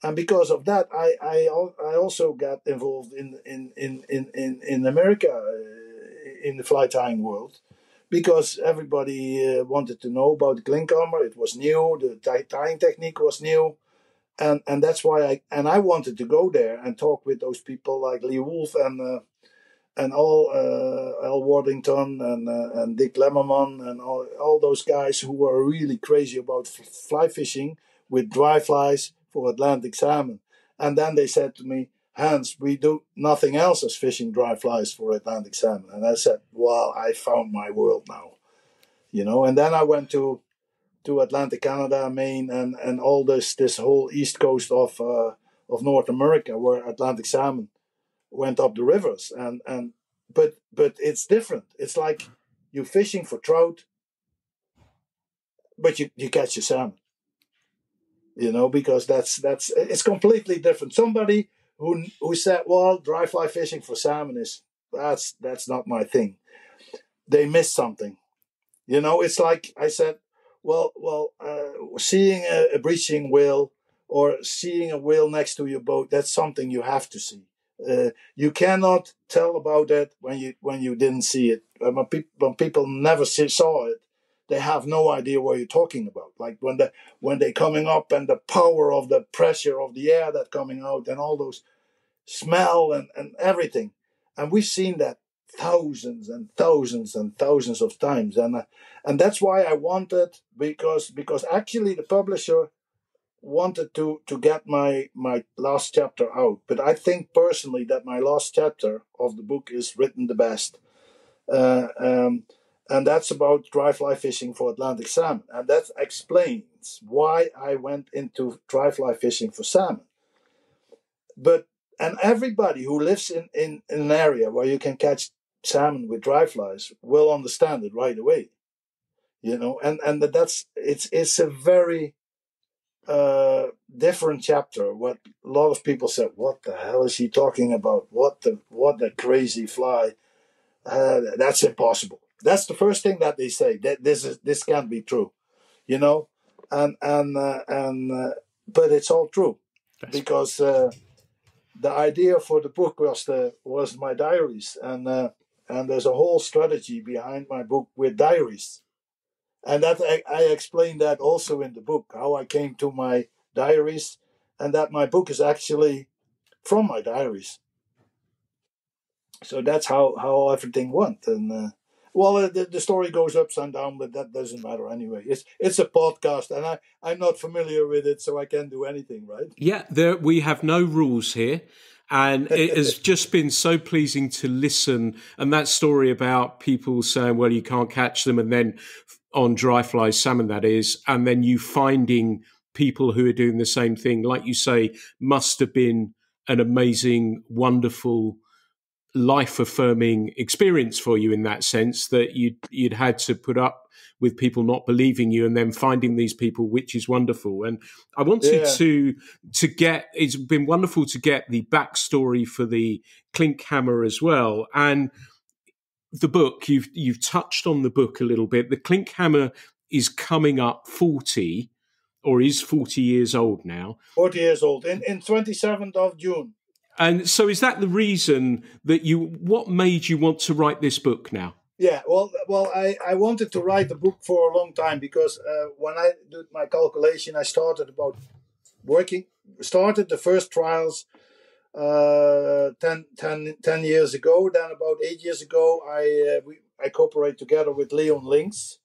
and because of that, I also got involved in America in the fly tying world, because everybody wanted to know about the Klinkhammer. It was new, the tying technique was new, and that's why I wanted to go there and talk with those people like Lee Wolf and all Al Worthington and Dick Lemmerman and all those guys who were really crazy about fly fishing with dry flies for Atlantic salmon. And then they said to me, Hans, we do nothing else as fishing dry flies for Atlantic salmon. And I said, well, I found my world now, And then I went to Atlantic Canada, Maine, and all this whole east coast of North America, where Atlantic salmon went up the rivers, but it's different. It's like you're fishing for trout, but you catch a salmon, because that's it's completely different. Somebody who said, well, dry fly fishing for salmon that's not my thing. They missed something. It's like I said, well, seeing a breaching whale or seeing a whale next to your boat, that's something you have to see. You cannot tell about it when you didn't see it. When people never saw it, they have no idea what you're talking about. Like when they're coming up, and the power of the pressure of the air that coming out, and all those smell and everything. And we've seen that thousands and thousands and thousands of times, and that's why I wanted, because actually the publisher wanted to get my last chapter out, but I think personally that my last chapter of the book is written the best, uh, um, and that's about dry fly fishing for Atlantic salmon, and that explains why I went into dry fly fishing for salmon. But and everybody who lives in an area where you can catch salmon with dry flies will understand it right away, and that's it's a very different chapter. What a lot of people said, what the hell is he talking about? What the crazy fly? That's impossible. That's the first thing that they say. That this can't be true, you know, and but it's all true, because the idea for the book was my diaries, and there's a whole strategy behind my book with diaries. And that I explained that also in the book, how I came to my diaries, and that my book is actually from my diaries. So that's how everything went. And the story goes ups and down, but that doesn't matter anyway. It's a podcast, and I'm not familiar with it, so I can't do anything, right? Yeah, we have no rules here. And it has just been so pleasing to listen. And that story about people saying, well, you can't catch them, and then on dry fly salmon, that is, and then you finding people who are doing the same thing, like you say, must have been an amazing, wonderful, life-affirming experience for you, in that sense, that you'd had to put up with people not believing you, and then finding these people, which is wonderful. And I wanted to get, it's been wonderful to get the backstory for the Klinkhammer as well. And the book, you've touched on the book a little bit. The Klinkhammer is coming up 40, or is 40 years old now. 40 years old, in 27th of June. And so is that the reason that what made you want to write this book now? Yeah, well, I wanted to write the book for a long time, because when I did my calculation, I started the first trials 10 years ago. Then about 8 years ago, I cooperated together with Leon Links,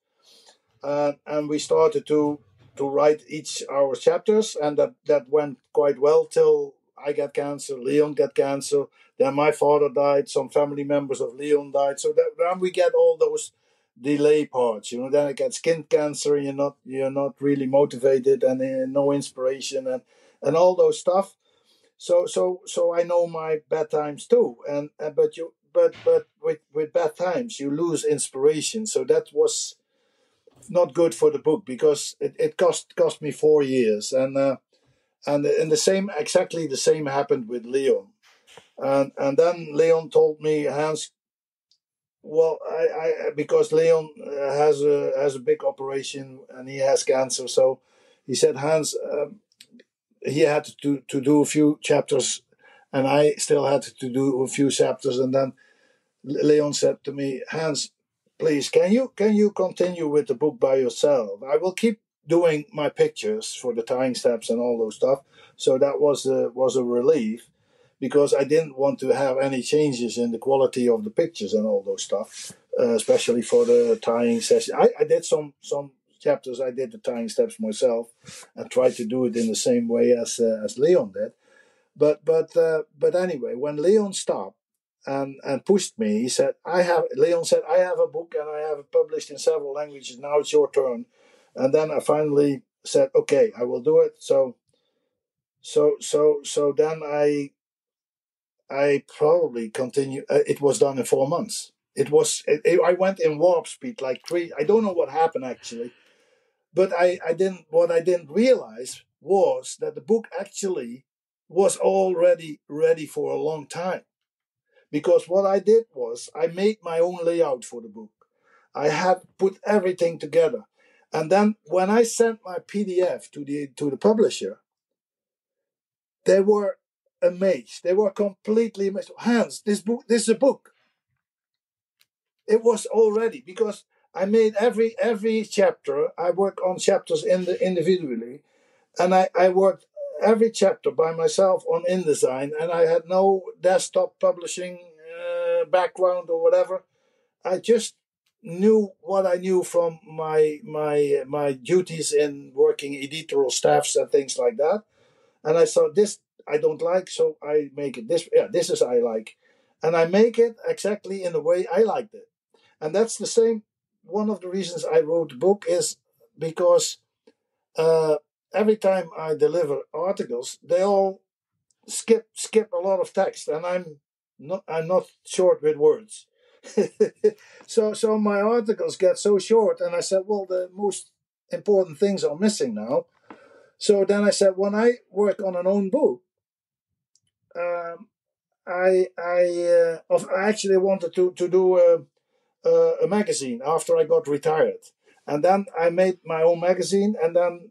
and we started to write each our chapters, and that went quite well till I got cancer, Leon got cancer, then my father died, some family members of Leon died. So then we get all those delay parts, Then I get skin cancer, you're not really motivated, and no inspiration, and all those stuff. So I know my bad times too, but with bad times you lose inspiration. So that was not good for the book, because it cost me 4 years, and exactly the same happened with Leon. And then Leon told me, Hans, well, I because Leon has a big operation and he has cancer, so he said, Hans, he had to do a few chapters, and I still had to do a few chapters. And then Leon said to me, Hans, please, can you continue with the book by yourself? I will keep doing my pictures for the tying steps and all those stuff. So that was a relief, because I didn't want to have any changes in the quality of the pictures and all those stuff, especially for the tying session. I did some chapters. I did the tying steps myself and tried to do it in the same way as Leon did. But anyway, when Leon stopped and pushed me, Leon said, I have a book and I have it published in several languages. Now it's your turn. And then I finally said, okay, I will do it. So then I probably continue. It was done in 4 months. I went in warp speed like crazy. I don't know what happened actually, but what I didn't realize was that the book actually was already ready for a long time. Because what I did was I made my own layout for the book. I had put everything together. And then when I sent my PDF to the publisher, they were amazed. They were completely amazed. Hans, this is a book. It was already, because I made every chapter. I work on chapters individually, and I worked every chapter by myself on InDesign, and I had no desktop publishing background or whatever. I just knew what I knew from my duties in working editorial staffs and things like that. And I thought, this I don't like, so I make it this. Yeah, this is I like, and I make it exactly in the way I liked it. And that's the same. One of the reasons I wrote the book is because every time I deliver articles, they all skip a lot of text, and I'm not short with words. So my articles get so short, and I said, well, the most important things are missing now. So then I said, when I work on an own book, I actually wanted to do a magazine after I got retired, and then I made my own magazine, and then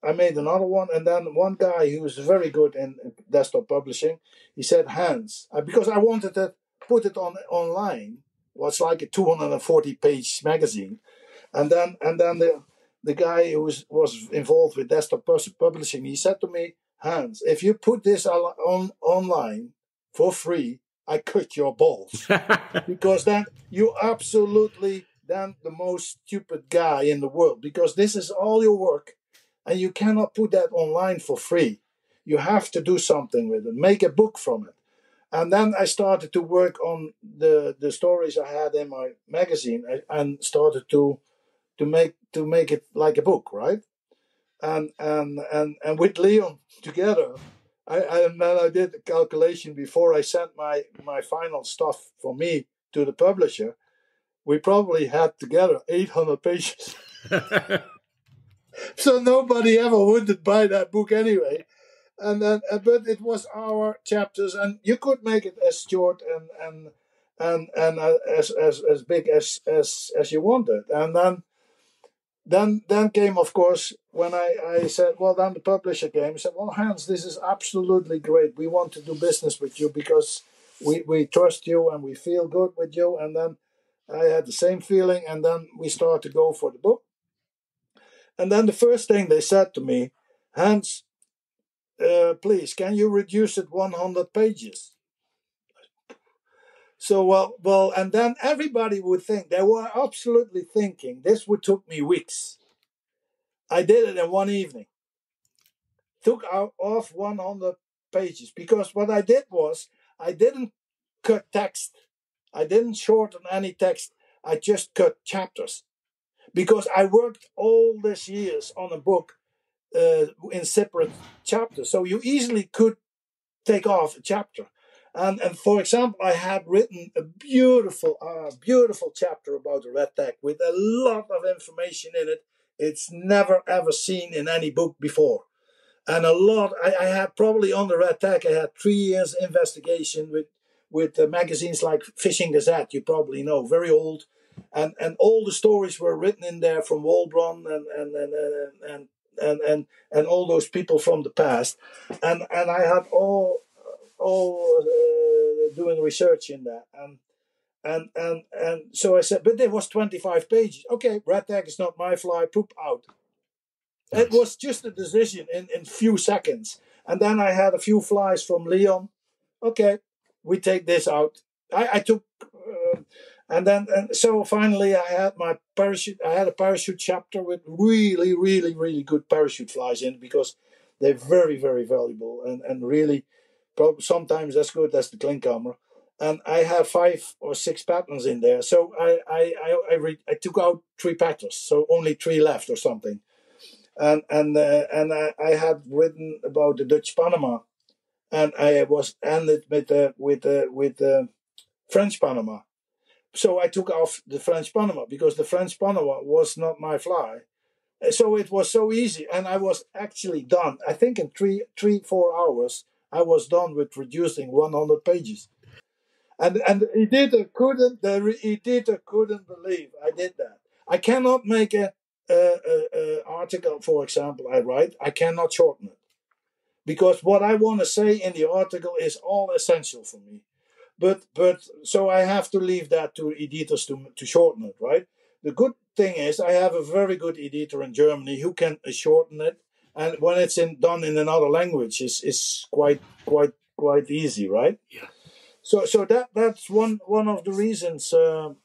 I made another one, and then one guy who was very good in desktop publishing, he said, Hans, because I wanted to put it online. It was like a 240-page magazine, and then the guy who was involved with desktop publishing, he said to me, Hans, if you put this online for free, I cut your balls. Because then you absolutely then the most stupid guy in the world, because this is all your work and you cannot put that online for free. You have to do something with it, make a book from it. And then I started to work on the stories I had in my magazine and started to make it like a book, right? And with Leon together, and then I did the calculation before I sent my final stuff for me to the publisher. We probably had together 800 pages. So nobody ever would buy that book anyway. And then, but it was our chapters, and you could make it as short and as big as you wanted. And then came, of course, when I said, well, then the publisher came and said, well, Hans, this is absolutely great. We want to do business with you because we trust you and we feel good with you. And then I had the same feeling, and then we started to go for the book. And then the first thing they said to me, Hans, please, can you reduce it 100 pages? So, well, and then everybody would think, they were absolutely thinking, this would took me weeks. I did it in one evening. Took off 100 pages, because what I did was, I didn't cut text. I didn't shorten any text. I just cut chapters. Because I worked all these years on a book in separate chapters. So you easily could take off a chapter. And for example, I had written a beautiful chapter about the red tag with a lot of information in it. It's never ever seen in any book before. And a lot, I had probably on the red tag, I had 3 years investigation with magazines like Fishing Gazette, you probably know, very old. And all the stories were written in there from Walbron and all those people from the past. And I had all doing research in that. And so I said, but there was 25 pages. Okay, red tag is not my fly, poop out. It was just a decision in few seconds. And then I had a few flies from Leon. Okay, we take this out. I took, so finally I had my parachute. I had a parachute chapter with really, really, really good parachute flies in, because they're very, very valuable and really sometimes as good as the Klinkhammer. And I have 5 or 6 patterns in there. So I took out 3 patterns, so only 3 left or something. And I had written about the Dutch Panama, and I was ended with French Panama. So I took off the French Panama, because the French Panama was not my fly. So it was so easy, and I was actually done. I think in 4 hours I was done with reducing 100 pages. And the editor couldn't believe I did that. I cannot make a article, for example, I write, I cannot shorten it, because what I want to say in the article is all essential for me. But so I have to leave that to editors to shorten it, right? The good thing is I have a very good editor in Germany who can shorten it, and when it's done in another language, is quite easy, right? Yeah. So that's one of the reasons. Well,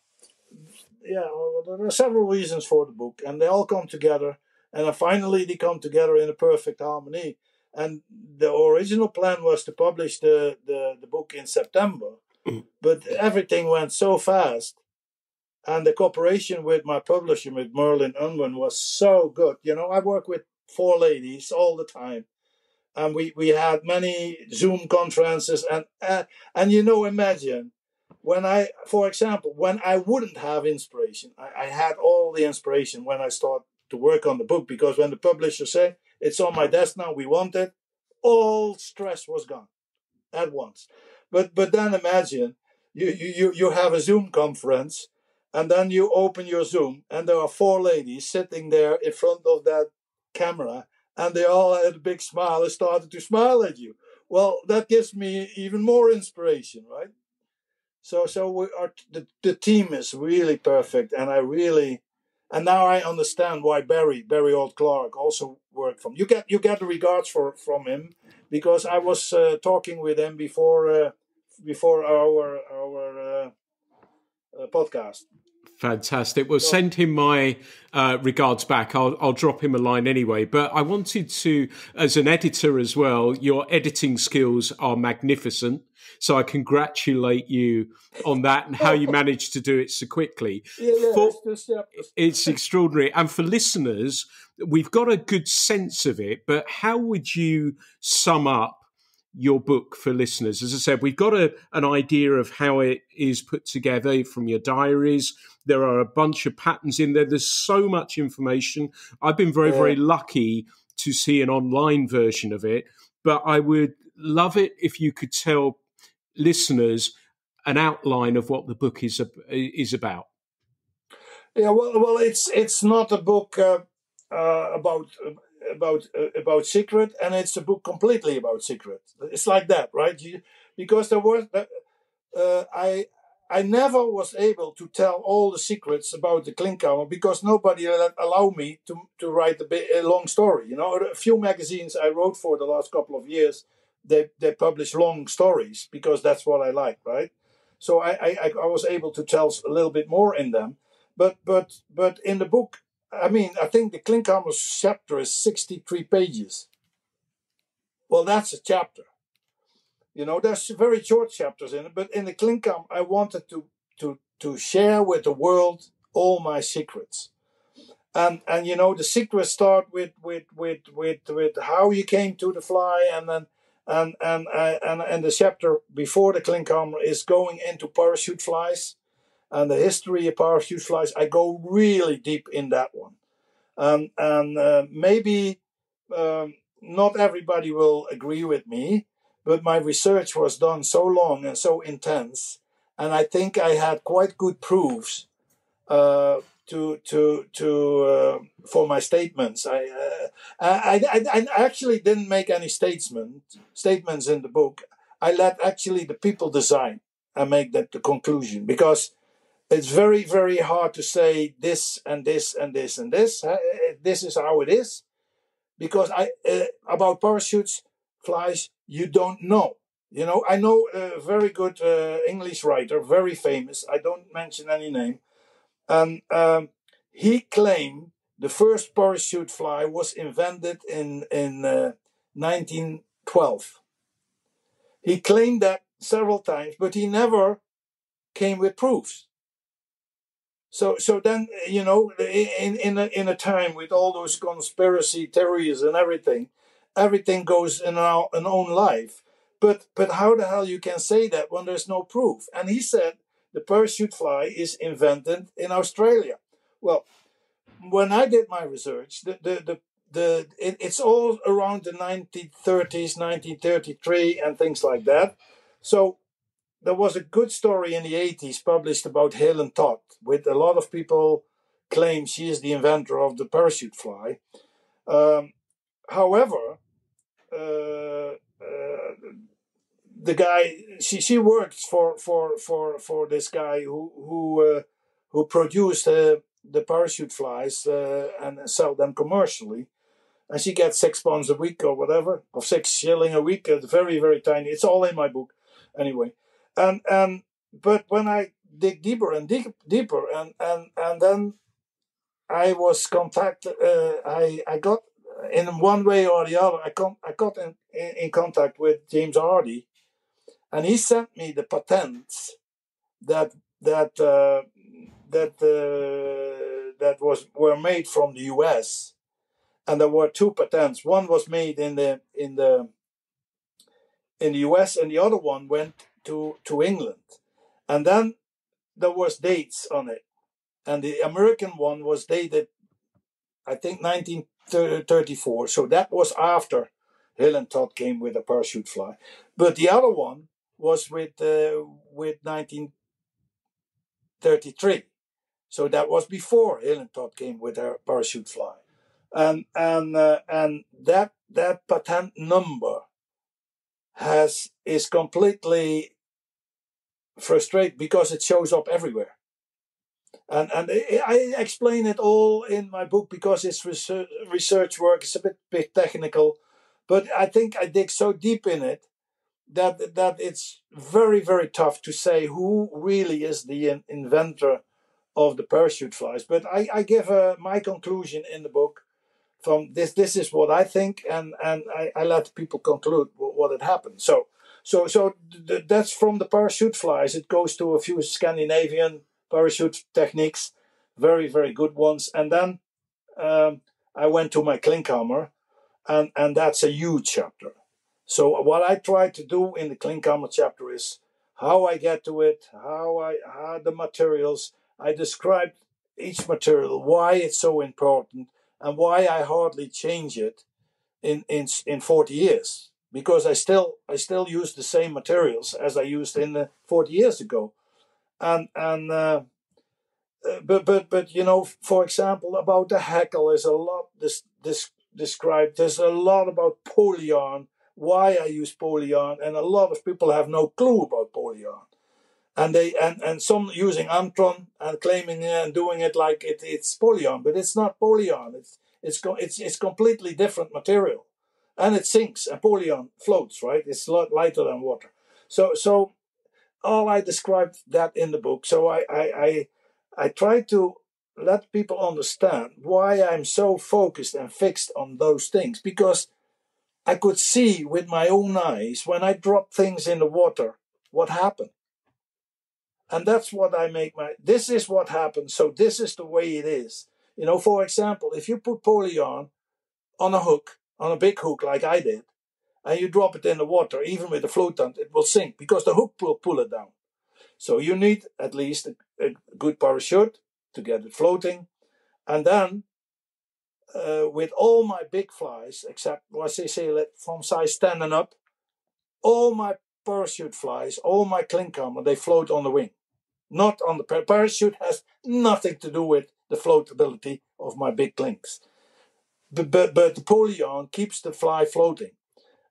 there are several reasons for the book, and they all come together, and finally they come together in a perfect harmony. And the original plan was to publish the book in September, but everything went so fast, and the cooperation with my publisher, with Merlin Unwin, was so good. I work with four ladies all the time, and we had many Zoom conferences, and imagine for example, when I wouldn't have inspiration, I had all the inspiration when I start to work on the book, because when the publisher said it's on my desk now, we want it, all stress was gone at once. But then imagine you have a Zoom conference, and then you open your Zoom, and there are four ladies sitting there in front of that camera, and they all had a big smile and started to smile at you. Well, that gives me even more inspiration, right? So the team is really perfect, and and now I understand why Barry Old Clark also worked from. You get the regards from him, because I was talking with him before our podcast. Fantastic. Well, send him my regards back. I'll drop him a line anyway. But I wanted to, as an editor as well, your editing skills are magnificent. So I congratulate you on that and how you managed to do it so quickly. It's extraordinary. And for listeners, we've got a good sense of it, but how would you sum up your book for listeners? As I said, we've got an idea of how it is put together from your diaries. There are a bunch of patterns in there. There's so much information. I've been very, very lucky to see an online version of it, but I would love it if you could tell listeners an outline of what the book is about. Yeah, well, it's not a book about secret, and it's a book completely about secret. It's like that, right? Because there was I never was able to tell all the secrets about the Klinkhammer, because nobody allowed me to write a long story. A few magazines I wrote for the last couple of years, they publish long stories because that's what I like, right? So I was able to tell a little bit more in them, but in the book, I think the Klinkhammer chapter is 63 pages. Well, that's a chapter. There's very short chapters in it, but in the Klinkhammer, I wanted to share with the world all my secrets. And the secrets start with how you came to the fly, and then and the chapter before the Klinkhammer is going into parachute flies and the history of parachute flies. I go really deep in that one, and maybe not everybody will agree with me, but my research was done so long and so intense, and I think I had quite good proofs for my statements. I actually didn't make any statements in the book. I let actually the people design and make that the conclusion, because it's very, very hard to say this and this and this and this. This is how it is, because about parachutes, flies, you don't know. I know a very good English writer, very famous. I don't mention any name. And he claimed the first parachute fly was invented in 1912. He claimed that several times, but he never came with proofs. So then, in a time with all those conspiracy theories and everything goes in our own life. But how the hell you can say that when there's no proof? And he said the parachute fly is invented in Australia. Well, when I did my research, it's all around the 1930s, 1933, and things like that. So there was a good story in the 80s published about Helen Todd, with a lot of people claim she is the inventor of the parachute fly. However, the guy, she worked for this guy who produced the parachute flies and sell them commercially, and she gets £6 a week or whatever, or 6 shilling a week. It's very, very tiny. It's all in my book, anyway. and but when I dig deeper and deeper, and then I was contacted. I got in one way or the other. I got in contact with James Hardy, and he sent me the patents that that were made from the U.S. And there were two patents. One was made in the U.S. and the other one went to England. And then there was dates on it, and the American one was dated, I think, 1934. So that was after Hill and Todd came with a parachute fly. But the other one was with 1933. So that was before Hill and Todd came with a parachute fly, and that patent number is completely frustrating because it shows up everywhere. And I explain it all in my book because it's research work. It's a bit technical, but I think I dig so deep in it that it's very, very tough to say who really is the inventor of the parachute flies. But I give my conclusion in the book from this. This is what I think, and I let people conclude what had happened. So that's from the parachute flies. It goes to a few Scandinavian parachute techniques, very, very good ones. And then I went to my Klinkhammer, and that's a huge chapter. So what I try to do in the Klinkhammer chapter is how I get to it, how the materials. I describe each material, why it's so important, and why I hardly change it in 40 years. Because I still use the same materials as I used in 40 years ago. But you know, for example, about the hackle is a lot described. There's a lot about polyyarn, why I use polyyarn, and a lot of people have no clue about polyyarn. And they and some using Antron and claiming and doing it like it's polyyarn, but it's not polyyarn. It's completely different material, and it sinks. And polyyarn floats, right? It's a lot lighter than water. So all I described that in the book. So I try to let people understand why I'm so focused and fixed on those things, because I could see with my own eyes when I drop things in the water what happened. And that's what I make this is what happens, so this is the way it is. You know, for example, if you put polyyarn on a hook, on a big hook like I did, and you drop it in the water, even with a floatant, it will sink because the hook will pull it down. So you need at least a good parachute to get it floating. And then with all my big flies, except what they say from size 10 and up, all my parachute flies, all my Klinkhammer, they float on the wing. Not on the parachute has nothing to do with the floatability of my big Klinks. But the polyyarn keeps the fly floating.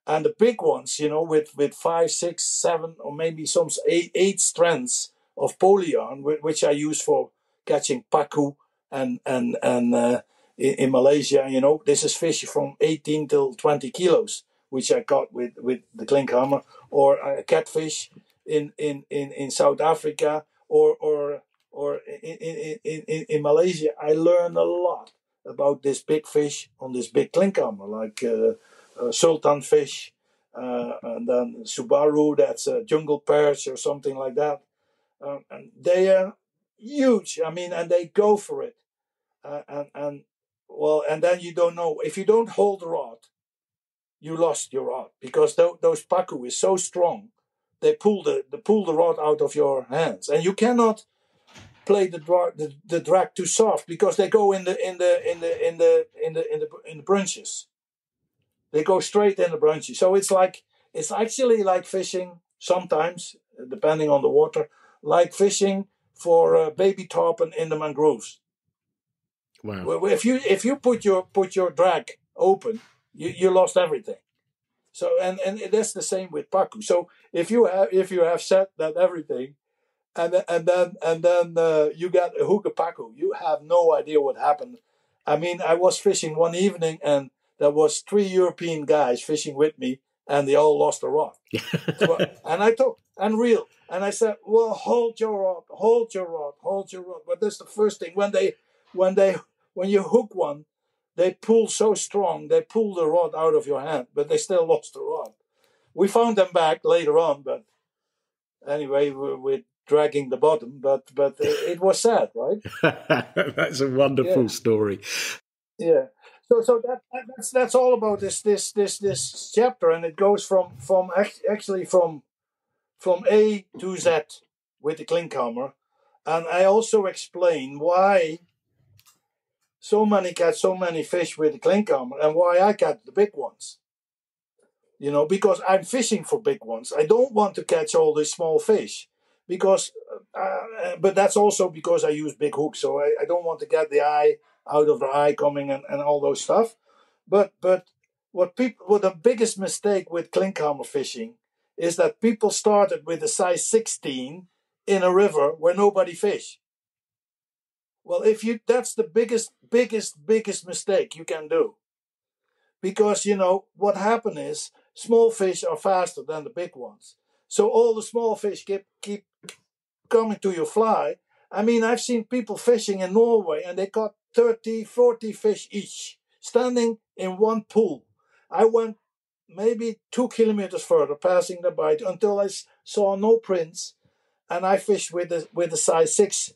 And the big ones, you know, with 5, 6, 7, or maybe some 8 strands of polyyarn, which I use for catching paku and in Malaysia, you know, this is fish from 18 till 20 kilos, which I caught with the Klinkhammer, or a catfish in South Africa, or in Malaysia. I learned a lot about this big fish on this big Klinkhammer, like sultan fish, and then Subaru, that's a jungle perch or something like that. And they are huge. I mean, and they go for it. And then you don't know. If you don't hold the rod, you lost your rod, because those paku is so strong. They pull the rod out of your hands, and you cannot play the drag too soft, because they go in the branches. They go straight in the branches. So it's actually like fishing sometimes, depending on the water, like fishing for baby tarpon in the mangroves. Wow! If you put your drag open, you lost everything. So and that's the same with paku. So if you have set that everything, and then you got a hook of paku, you have no idea what happened. I mean, I was fishing one evening, and there was 3 European guys fishing with me, and they all lost a rod. And I and reel. And I said, well, hold your rod, hold your rod, hold your rod. But that's the first thing. When you hook one, they pull so strong, they pull the rod out of your hand, but they still lost the rod. We found them back later on, but anyway, we're dragging the bottom. But it was sad, right? That's a wonderful story. Yeah. So that's all about this chapter, and it goes from actually from A to Z with the Klinkhammer, and I also explain why so many catch so many fish with the Klinkhammer and why I catch the big ones. You know, because I'm fishing for big ones. I don't want to catch all these small fish, because, but that's also because I use big hooks. So I don't want to get the eye out of the eye coming and all those stuff. But what the biggest mistake with Klinkhammer fishing is that people started with a size 16 in a river where nobody fish. Well, that's the biggest mistake you can do. Because, you know, what happened is small fish are faster than the big ones. So all the small fish keep coming to your fly. I mean, I've seen people fishing in Norway and they caught 30, 40 fish each, standing in one pool. I went maybe 2 kilometers further, passing the bite, until I saw no prints. And I fished with a size 6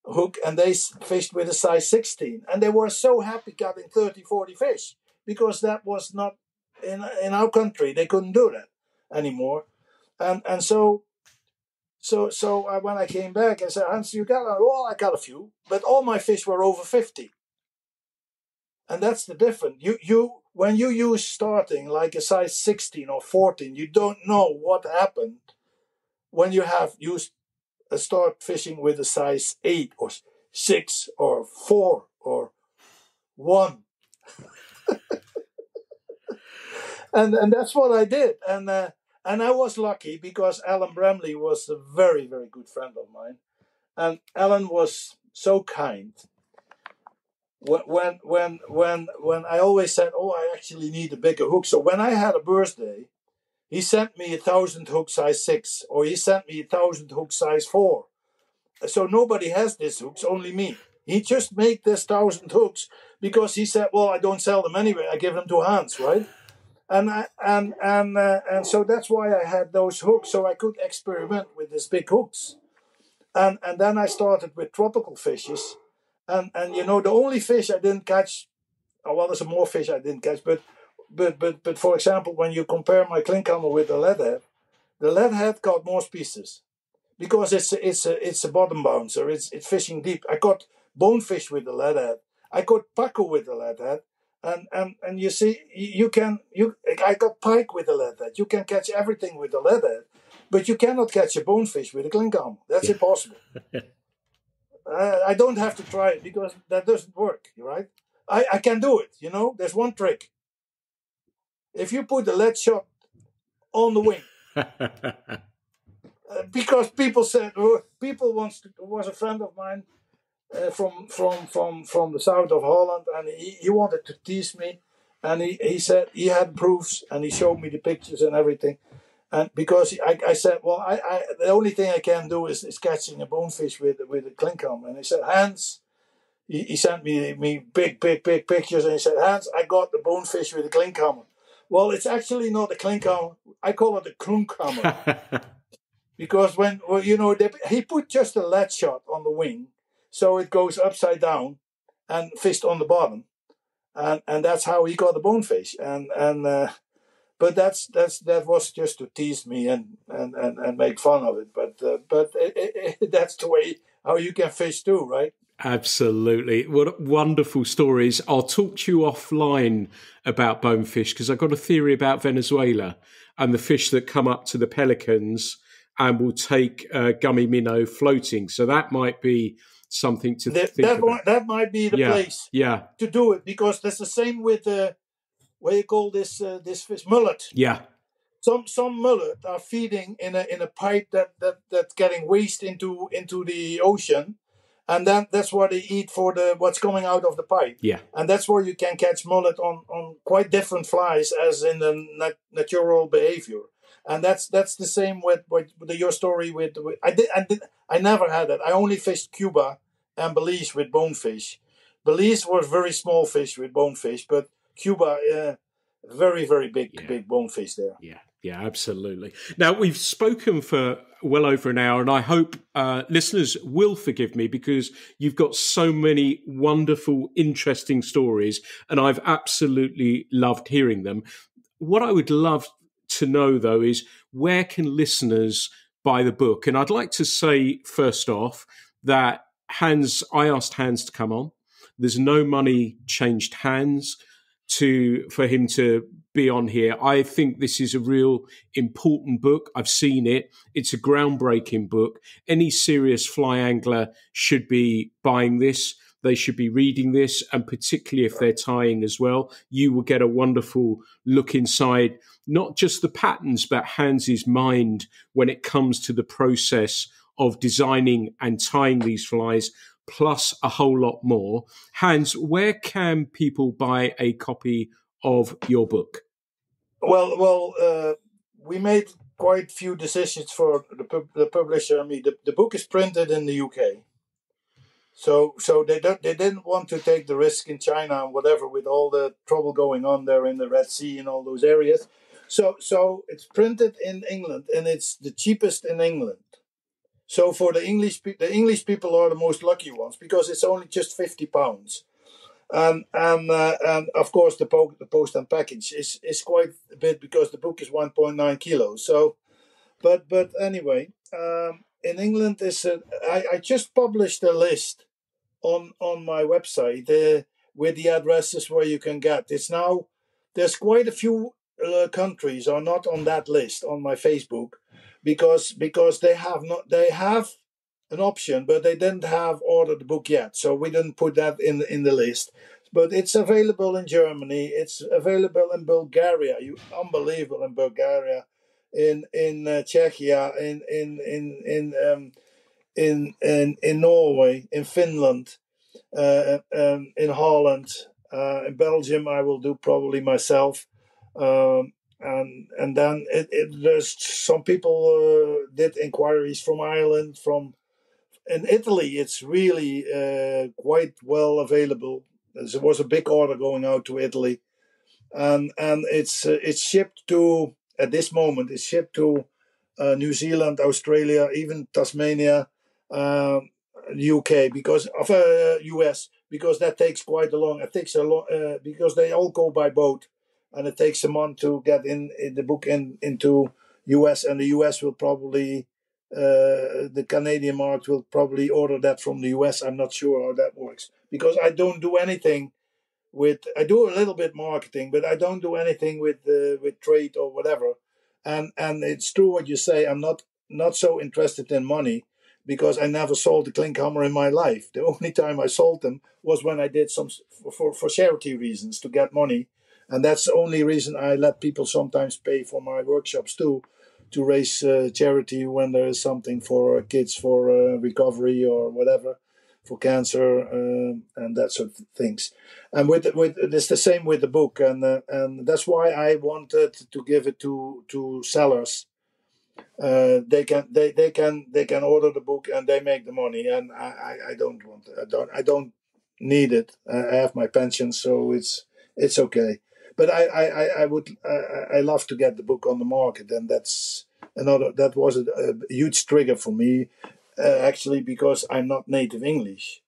hook, and they fished with a size 16. And they were so happy getting 30, 40 fish, because that was not in our country. They couldn't do that anymore. And so when I came back, I said, Hans, you got a, well, I got a few, but all my fish were over 50. And that's the difference. You when you use starting like a size 16 or 14, you don't know what happened when you have used start fishing with a size 8 or 6 or 4 or 1. and that's what I did. And I was lucky because Alan Bramley was a very, very good friend of mine. And Alan was so kind. When I always said, oh, I actually need a bigger hook. So when I had a birthday, he sent me 1,000 hook size 6, or he sent me 1,000 hook size 4. So nobody has these hooks, only me. He just made this 1,000 hooks because he said, well, I don't sell them anyway. I give them to Hans, right? And so that's why I had those hooks, so I could experiment with these big hooks. And then I started with tropical fishes. And you know, the only fish I didn't catch, well, there's more fish I didn't catch, but for example, when you compare my Klinkhammer with the leadhead caught more species because it's a bottom bouncer. It's fishing deep. I caught bonefish with the leadhead. I caught pacu with the leadhead, and you see, I got pike with the leadhead. You can catch everything with the leadhead, but you cannot catch a bonefish with a Klinkhammer. That's impossible. I don't have to try it because that doesn't work, right? I can do it, you know. There's one trick. If you put the lead shot on the wing, because people said, was a friend of mine from the south of Holland, and he wanted to tease me, and he said he had proofs, and he showed me the pictures and everything. And because I said, well, I the only thing I can do is catching a bonefish with a Klinkhammer. And he said, Hans, he sent me big pictures, and he said, Hans, I got the bonefish with a Klinkhammer. Well, it's actually not a Klinkhammer. I call it a Klinkhammer. Because he put just a lead shot on the wing, so it goes upside down and fished on the bottom. And that's how he got the bonefish. But that was just to tease me and make fun of it. But that's the way how you can fish too, right? Absolutely. What wonderful stories. I'll talk to you offline about bonefish because I've got a theory about Venezuela and the fish that come up to the pelicans and will take gummy minnow floating. So that might be something to think about. That might be the place to do it, because that's the same with what you call this fish, mullet. Yeah. Some mullet are feeding in a pipe that's getting waste into the ocean, and then that's what they eat for what's coming out of the pipe. Yeah. And that's where you can catch mullet on quite different flies as in the natural behavior. And that's the same with your story with I never had that. I only fished Cuba and Belize with bonefish. Belize was very small fish with bonefish, but Cuba, very very big bonefish there. Yeah, absolutely. Now, we've spoken for well over an hour, and I hope listeners will forgive me because you've got so many wonderful, interesting stories, and I've absolutely loved hearing them. What I would love to know, though, is where can listeners buy the book? And I'd like to say, first off, that I asked Hans to come on. There's no money changed hands for him to be on here. I think this is a real important book. I've seen it. It's a groundbreaking book. Any serious fly angler should be buying this. They should be reading this, and particularly if they're tying as well, you will get a wonderful look inside not just the patterns, but Hans's mind when it comes to the process of designing and tying these flies, plus a whole lot more. Hans, where can people buy a copy of your book? Well, we made quite few decisions for the publisher. I mean, the book is printed in the UK, so they didn't want to take the risk in China and whatever with all the trouble going on there in the Red Sea and all those areas. So it's printed in England, and it's the cheapest in England. So for the English people are the most lucky ones because it's only just £50. And of course the post and package is quite a bit because the book is 1.9 kilos. So, but anyway, in England I just published a list on my website with the addresses where you can get. It's now there's quite a few countries are not on that list on my Facebook because they have an option, but they didn't have ordered the book yet, so we didn't put that in the list. But it's available in Germany. It's available in Bulgaria. Unbelievable in Bulgaria, in Czechia, in Norway, in Finland, in Holland, in Belgium. I will do probably myself. And then there's some people did inquiries from Ireland, in Italy. It's really quite well available. There was a big order going out to Italy, and it's shipped to at this moment. It's shipped to New Zealand, Australia, even Tasmania, UK because of US because that takes quite a long. It takes a long because they all go by boat. And it takes a month to get in the book into US, and the US will probably, the Canadian market will probably order that from the US. I'm not sure how that works because I don't do anything I do a little bit marketing, but I don't do anything with trade or whatever. And it's true what you say. I'm not so interested in money because I never sold a Klinkhammer in my life. The only time I sold them was when I did some for charity reasons to get money. And that's the only reason I let people sometimes pay for my workshops too, to raise charity when there is something for kids for recovery or whatever, for cancer and that sort of things. And with it's the same with the book, and that's why I wanted to give it to sellers. They can order the book and they make the money, and I don't want it. I don't need it. I have my pension, so it's okay. But I love to get the book on the market, and that was a huge trigger for me, actually, because I'm not native English,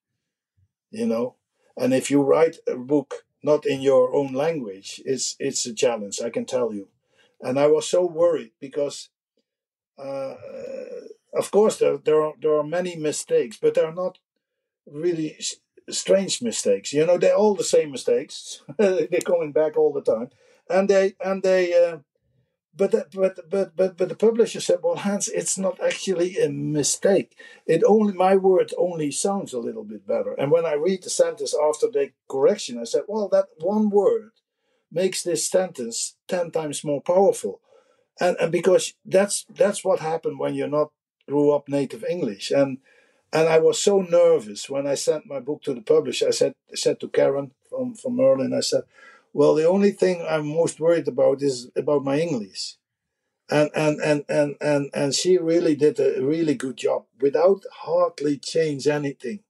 and if you write a book not in your own language, it's a challenge, I can tell you. And I was so worried because, of course, there are many mistakes, but they're not really strange mistakes. They're all the same mistakes. They're coming back all the time, and but the publisher said, "Well, Hans, it's not actually a mistake. My word only sounds a little bit better." And when I read the sentence after the correction, I said, "Well, that one word makes this sentence 10 times more powerful," and because that's what happened when you're not grew up native English. And I was so nervous when I sent my book to the publisher. I said to Karen from Merlin, I said, "Well, the only thing I'm most worried about is about my English." and she really did a really good job without hardly change anything.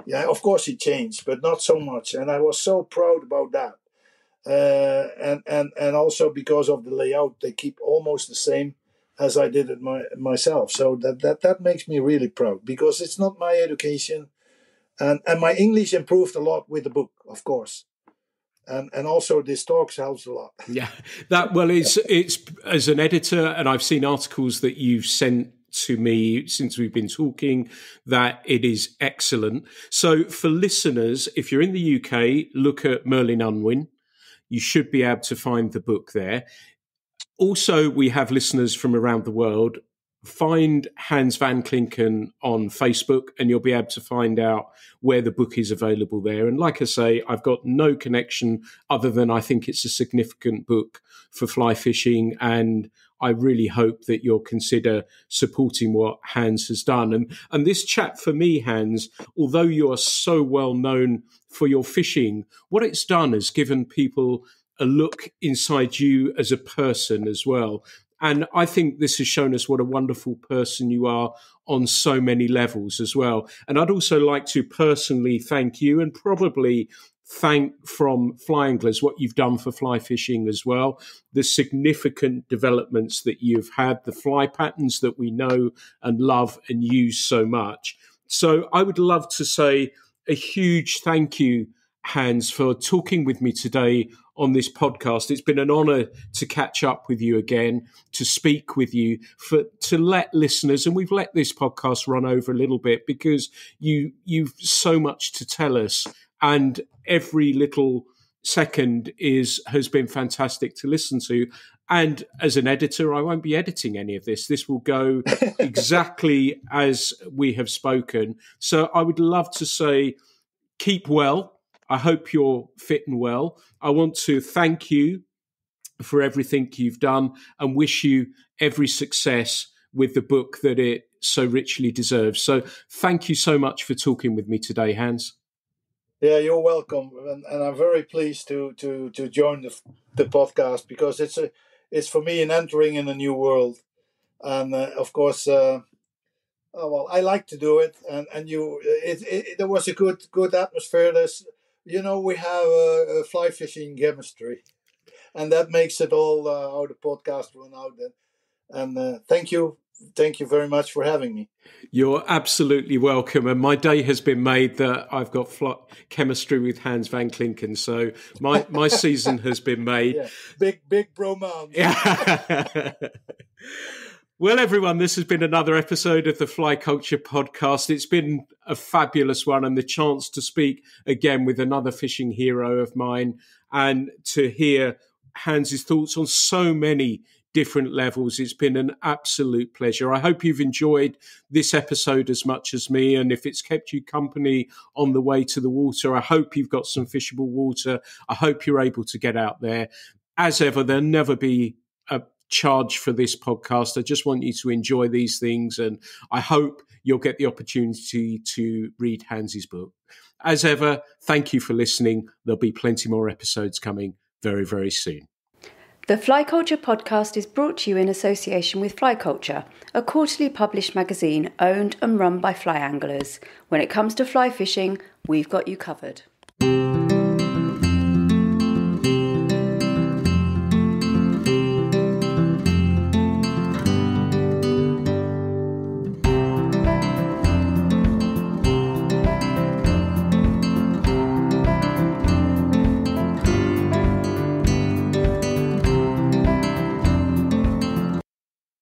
Yeah, of course she changed, but not so much, and I was so proud about that. And also because of the layout, they keep almost the same as I did it myself. So that makes me really proud, because it's not my education, and my English improved a lot with the book, of course. And also this talks helps a lot. Yeah, it's as an editor, and I've seen articles that you've sent to me since we've been talking, that it is excellent. So for listeners, if you're in the UK, look at Merlin Unwin. You should be able to find the book there. Also, we have listeners from around the world. Find Hans van Klinken on Facebook, and you'll be able to find out where the book is available there. And like I say, I've got no connection other than I think it's a significant book for fly fishing, and I really hope that you'll consider supporting what Hans has done. And this chat for me, Hans, although you are so well known for your fishing, what it's done is given people a look inside you as a person as well. And I think this has shown us what a wonderful person you are on so many levels as well. And I'd also like to personally thank you, and probably thank from Fly Anglers what you've done for fly fishing as well, the significant developments that you've had, the fly patterns that we know and love and use so much. So I would love to say a huge thank you, Hans, for talking with me today on this podcast. It's been an honor to catch up with you again, to speak with you, to let listeners, and we've let this podcast run over a little bit because you've so much to tell us, and every little second has been fantastic to listen to. And as an editor, I won't be editing any of this. This will go exactly as we have spoken. So I would love to say, keep well. I hope you're fit and well. I want to thank you for everything you've done and wish you every success with the book that it so richly deserves. So thank you so much for talking with me today, Hans. Yeah, you're welcome. And I'm very pleased to join the podcast, because it's for me an entering in a new world. And of course, well, I like to do it. And there was a good atmosphere. We have a fly fishing chemistry, and that makes it all how the podcast went out. And thank you very much for having me. You're absolutely welcome. And my day has been made that I've got chemistry with Hans van Klinken. So my season has been made. Yeah. Big bromance. Yeah. Well, everyone, this has been another episode of the Fly Culture Podcast. It's been a fabulous one, and the chance to speak again with another fishing hero of mine, and to hear Hans's thoughts on so many different levels. It's been an absolute pleasure. I hope you've enjoyed this episode as much as me, and if it's kept you company on the way to the water, I hope you've got some fishable water. I hope you're able to get out there. As ever, there'll never be a charge for this podcast. I just want you to enjoy these things, and I hope you'll get the opportunity to read Hans's book. As ever, thank you for listening. There'll be plenty more episodes coming very, very soon. The Fly Culture Podcast is brought to you in association with Fly Culture, a quarterly published magazine owned and run by fly anglers. When it comes to fly fishing, we've got you covered.